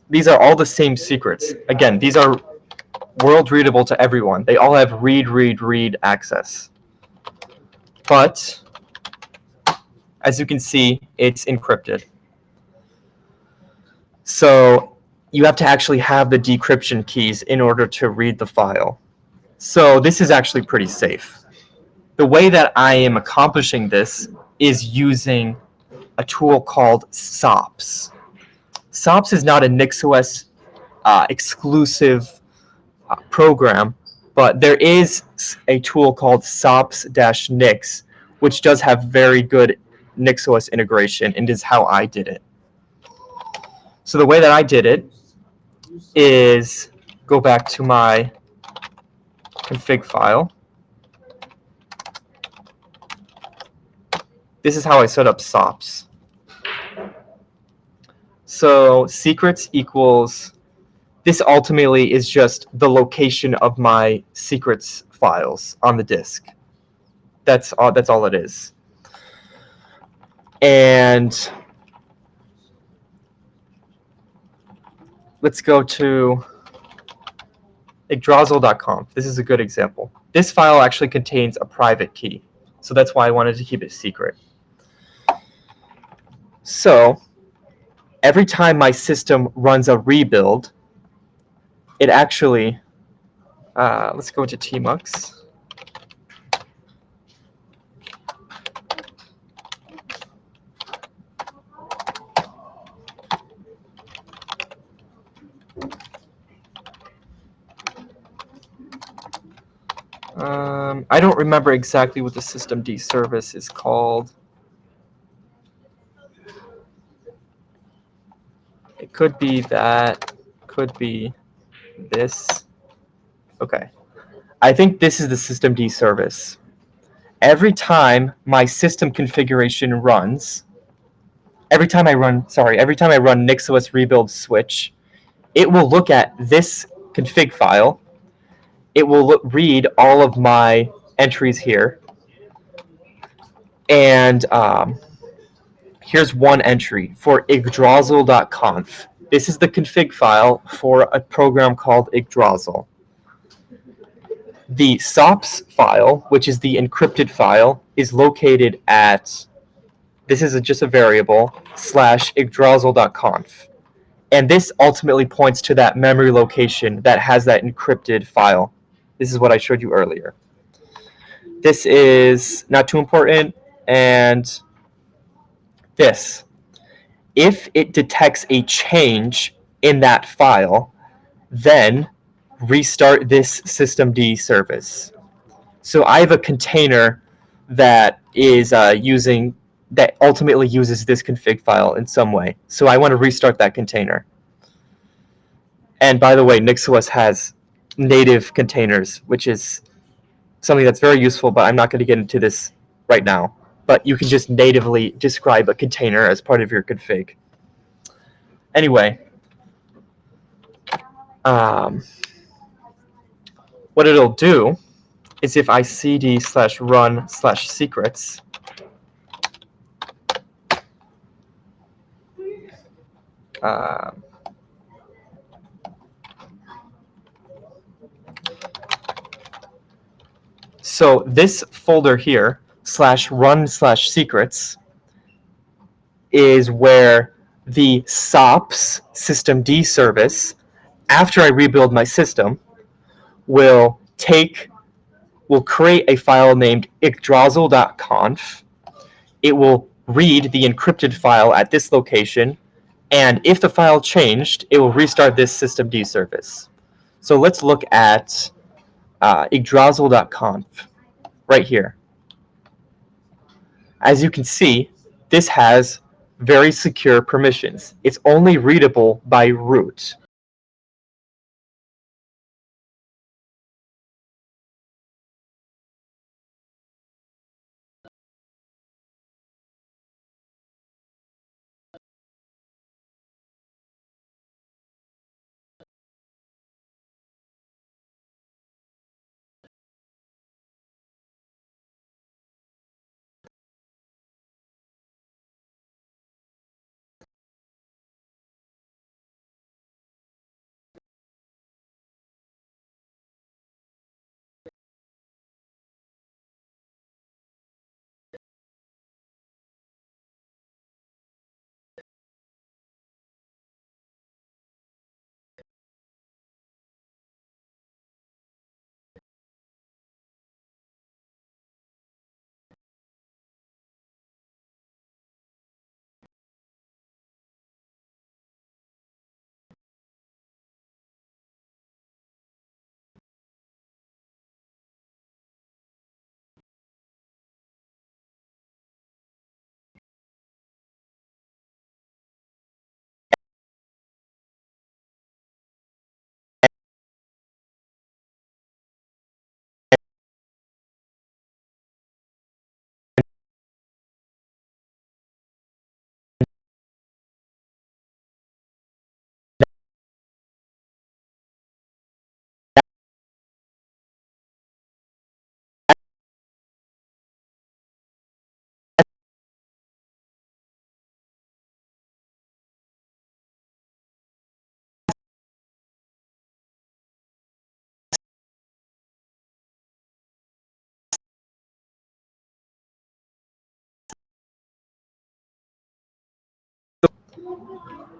these are all the same secrets. Again, these are world readable to everyone. They all have read access. But as you can see, it's encrypted. So you have to actually have the decryption keys in order to read the file. So this is actually pretty safe. The way that I am accomplishing this is using a tool called SOPS. SOPS is not a NixOS exclusive program, but there is a tool called SOPS-Nix, which does have very good NixOS integration, and is how I did it. So the way that I did it is go back to my config file. This is how I set up SOPS. So secrets equals, this ultimately is just the location of my secrets files on the disk. That's all it is. And let's go to Yggdrasil.conf. This is a good example. This file actually contains a private key, so that's why I wanted to keep it secret. So every time my system runs a rebuild, it actually, let's go to tmux. I don't remember exactly what the systemd service is called. It could be that, could be this. Okay. I think this is the systemd service. Every time my system configuration runs, every time I run NixOS rebuild switch, it will look at this config file. It will read all of my entries here. And here's one entry for yggdrasil.conf. This is the config file for a program called Yggdrasil. The sops file, which is the encrypted file, is located at, this is just a variable, /yggdrasil.conf. And this ultimately points to that memory location that has that encrypted file. This is what I showed you earlier. This is not too important. And this, if it detects a change in that file, then restart this systemd service. So I have a container that is that ultimately uses this config file in some way. So I want to restart that container. And by the way, NixOS has native containers, which is something that's very useful, but I'm not going to get into this right now. But you can just natively describe a container as part of your config. Anyway, what it'll do is if I cd/run/secrets, so this folder here, /run/secrets, is where the sops systemd service, after I rebuild my system, will create a file named yggdrasil.conf. It will read the encrypted file at this location, and if the file changed, it will restart this systemd service. So let's look at yggdrasil.conf right here. As you can see, this has very secure permissions. It's only readable by root.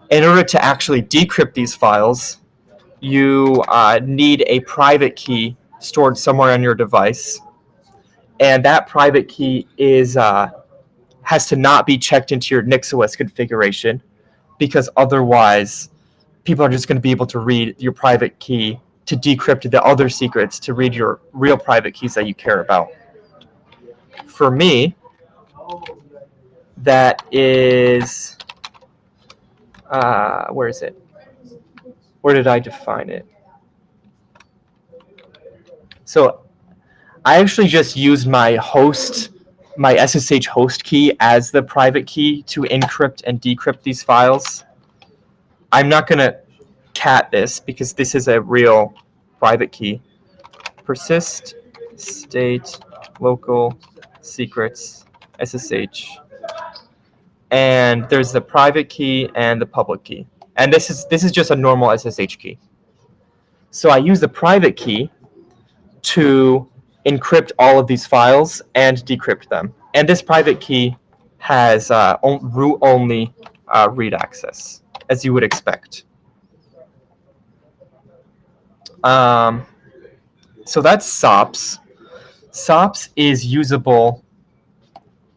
In order to actually decrypt these files, you need a private key stored somewhere on your device, and that private key has to not be checked into your NixOS configuration, because otherwise people are just going to be able to read your private key to decrypt the other secrets to read your real private keys that you care about. For me, that is, where is it? Where did I define it? So I actually just used my SSH host key as the private key to encrypt and decrypt these files. I'm not going to cat this because this is a real private key. Persist state local secrets SSH. And there's the private key and the public key. And this is just a normal SSH key. So I use the private key to encrypt all of these files and decrypt them. And this private key has root-only read access, as you would expect. So that's SOPs. SOPs is usable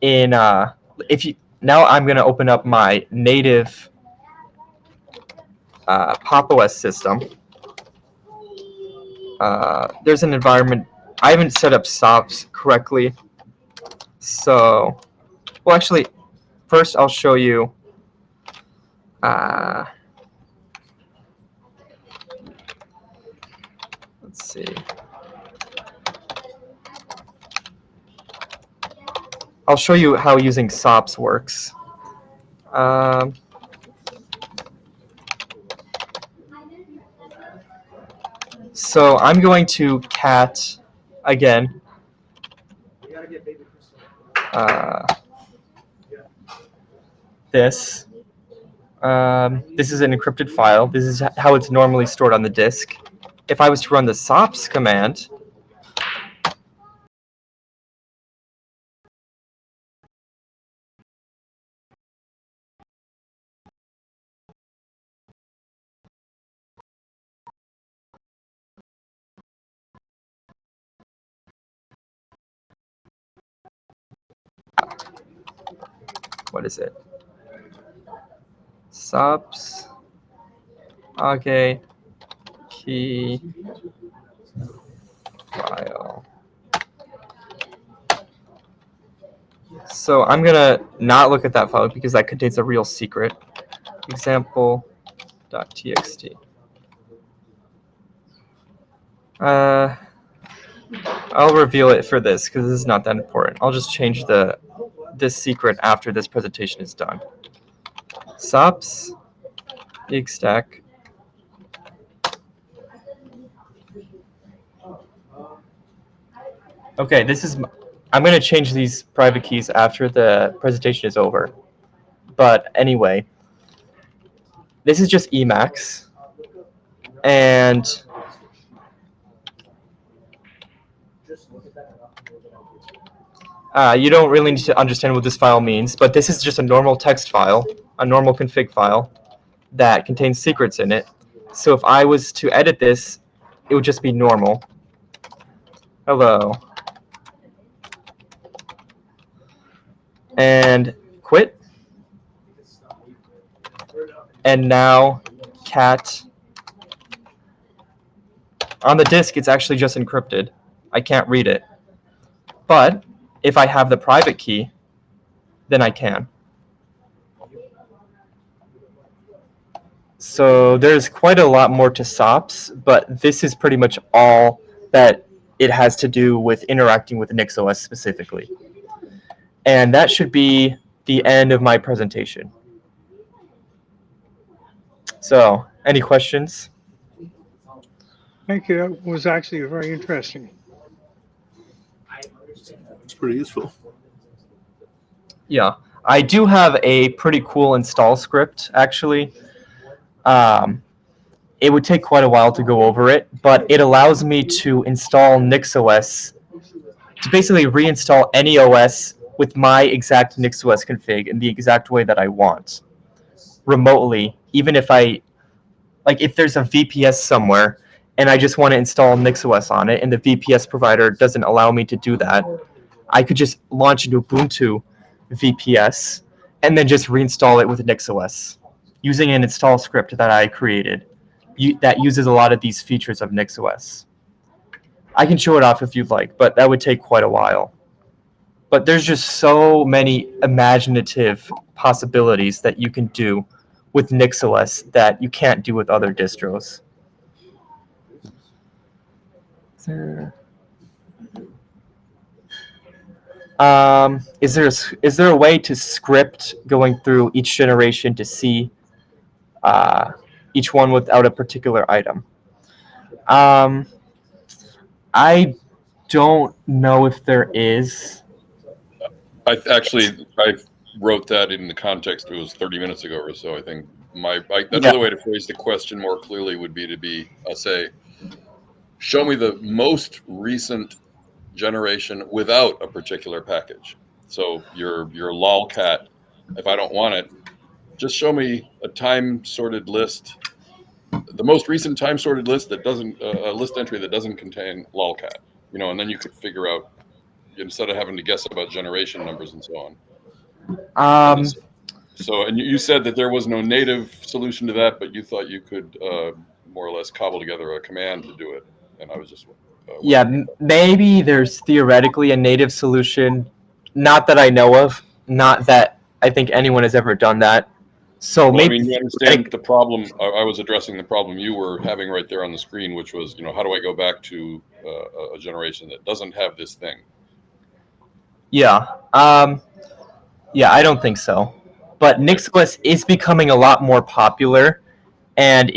in now I'm going to open up my native Pop! OS system. There's an environment. I haven't set up SOPs correctly. So, well, actually, first I'll show you. Let's see. I'll show you how using SOPs works. So I'm going to cat again. This. This is an encrypted file. This is how it's normally stored on the disk. If I was to run the SOPs command, what is it? SOPs. Okay. Key file. So I'm gonna not look at that file because that contains a real secret. Example.txt. I'll reveal it for this because this is not that important. I'll just change this secret after this presentation is done. SOPs exstack. Okay, I'm going to change these private keys after the presentation is over. But anyway, this is just Emacs. And you don't really need to understand what this file means, but this is just a normal text file, a normal config file that contains secrets in it. So if I was to edit this, it would just be normal. Hello. And quit. And now cat. On the disk, it's actually just encrypted. I can't read it. But if I have the private key, then I can. So there's quite a lot more to SOPs, but this is pretty much all that it has to do with interacting with NixOS specifically. And that should be the end of my presentation. So, any questions? Thank you. That was actually very interesting. It's pretty useful. Yeah, I do have a pretty cool install script, actually. It would take quite a while to go over it, but it allows me to install NixOS, to basically reinstall any OS with my exact NixOS config in the exact way that I want, remotely, even if if there's a VPS somewhere, and I just want to install NixOS on it, and the VPS provider doesn't allow me to do that, I could just launch an Ubuntu VPS, and then just reinstall it with NixOS, using an install script that I created, that uses a lot of these features of NixOS. I can show it off if you'd like, but that would take quite a while. But there's just so many imaginative possibilities that you can do with NixOS that you can't do with other distros. Is there a way to script going through each generation to see each one without a particular item? I don't know if there is. I wrote that in the context. It was 30 minutes ago or so. I think another way to phrase the question more clearly would be to say, show me the most recent generation without a particular package. So your lolcat, if I don't want it, just show me a time sorted list, the most recent time sorted list that doesn't a list entry that doesn't contain lolcat, and then you could figure out, instead of having to guess about generation numbers and so on. And you said that there was no native solution to that, but you thought you could more or less cobble together a command to do it. And I was just maybe there's theoretically a native solution, not that I know of, not that I think anyone has ever done that. So maybe you understand the problem. I was addressing the problem you were having right there on the screen, which was, how do I go back to a generation that doesn't have this thing? Yeah. Yeah, I don't think so. But NixOS is becoming a lot more popular, and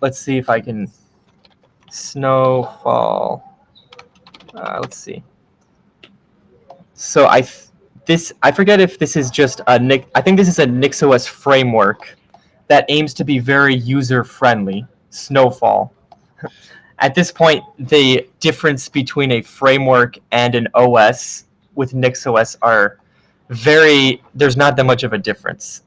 let's see if I can, snowfall. Let's see. So I forget if this is just I think this is a NixOS framework that aims to be very user-friendly, snowfall. At this point, the difference between a framework and an OS with NixOS there's not that much of a difference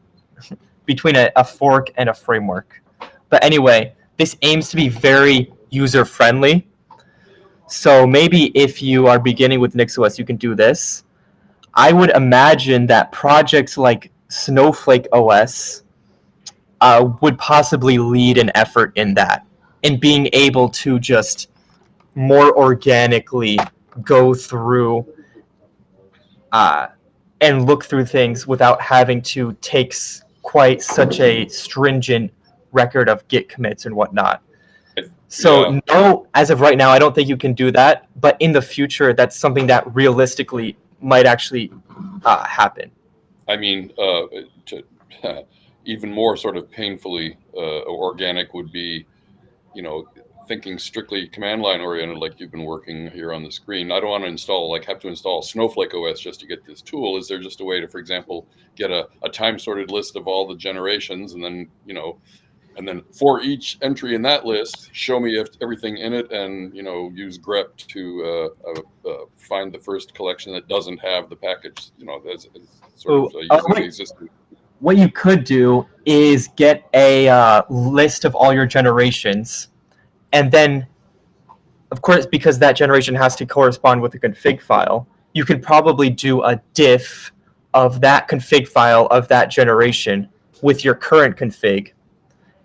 between a fork and a framework. But anyway, this aims to be very user-friendly. So maybe if you are beginning with NixOS, you can do this. I would imagine that projects like Snowflake OS would possibly lead an effort in that, in being able to just more organically go through and look through things without having to take quite such a stringent record of Git commits and whatnot. So no, as of right now, I don't think you can do that. But in the future, that's something that realistically might actually happen. I mean, even more sort of painfully organic would be, thinking strictly command line oriented, like you've been working here on the screen. I don't want to have to install Snowflake OS just to get this tool. Is there just a way to, for example, get a time sorted list of all the generations, and then, and then for each entry in that list, show me if everything in it, and, use grep to find the first collection that doesn't have the package, as sort of using the existing. What you could do is get a list of all your generations, and then, of course, because that generation has to correspond with the config file, you could probably do a diff of that config file of that generation with your current config,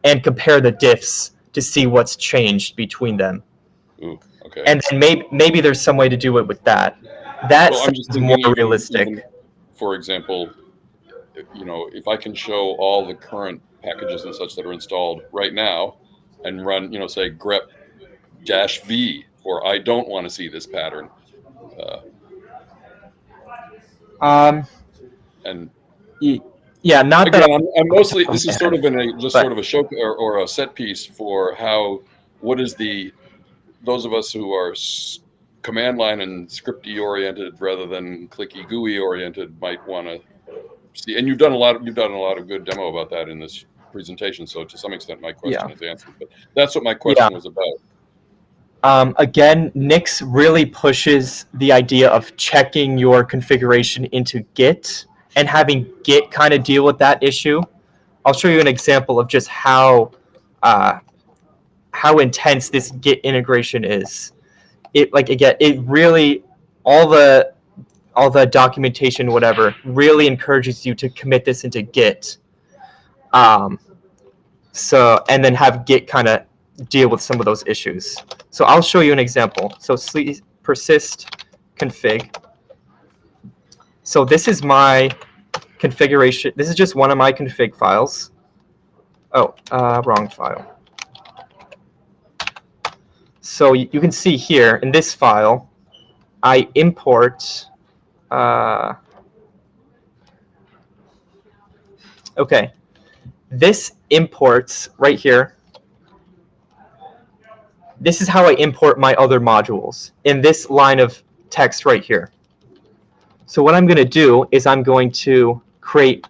and compare the diffs to see what's changed between them. Ooh, okay. And then maybe there's some way to do it with that. That sounds more realistic. Even, for example, if I can show all the current packages and such that are installed right now, and run, say grep -v, or I don't want to see this pattern. And yeah, not again, that I'm mostly, this is sort of sort of a show or a set piece for what is those of us who are command line and scripty oriented rather than clicky GUI oriented might want to see. And you've done a lot of good demo about that in this presentation. So to some extent, my question is answered. But that's what my question was about. Again, Nix really pushes the idea of checking your configuration into Git and having Git kind of deal with that issue. I'll show you an example of just how intense this Git integration is. It really, all the documentation, whatever, really encourages you to commit this into Git. So, and then have Git kind of deal with some of those issues. So I'll show you an example. So persist config. So this is my configuration. This is just one of my config files. Oh, wrong file. So you can see here in this file, I import. Okay, this imports right here. This is how I import my other modules in this line of text right here. So what I'm going to do is I'm going to create,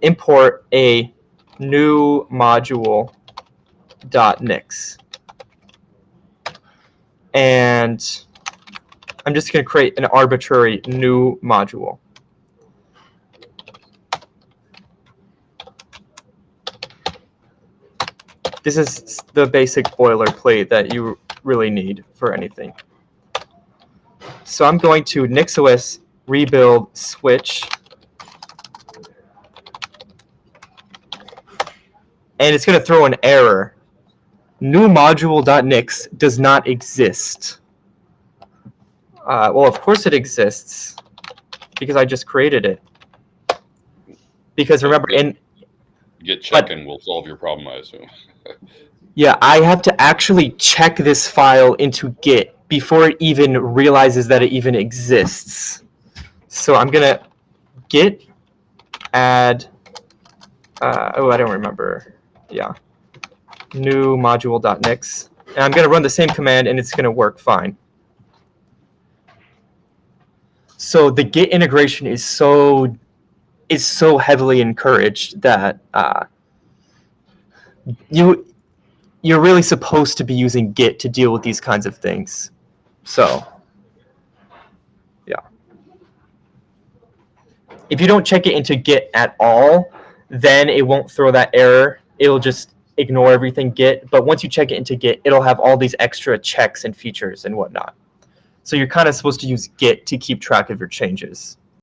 import a new module.nix. And I'm just going to create an arbitrary new module. This is the basic boilerplate that you really need for anything. So I'm going to NixOS rebuild switch. And it's going to throw an error. New module.nix does not exist. Well, of course it exists, because I just created it. Because remember, Git checking will solve your problem, I assume. Yeah, I have to actually check this file into Git before it even realizes that it even exists. So I'm going to git add, I don't remember. Yeah, new module.nix. And I'm going to run the same command, and it's going to work fine. So the Git integration is so heavily encouraged that you're really supposed to be using Git to deal with these kinds of things. So, yeah. If you don't check it into Git at all, then it won't throw that error. It'll just ignore everything Git. But once you check it into Git, it'll have all these extra checks and features and whatnot. So you're kind of supposed to use Git to keep track of your changes.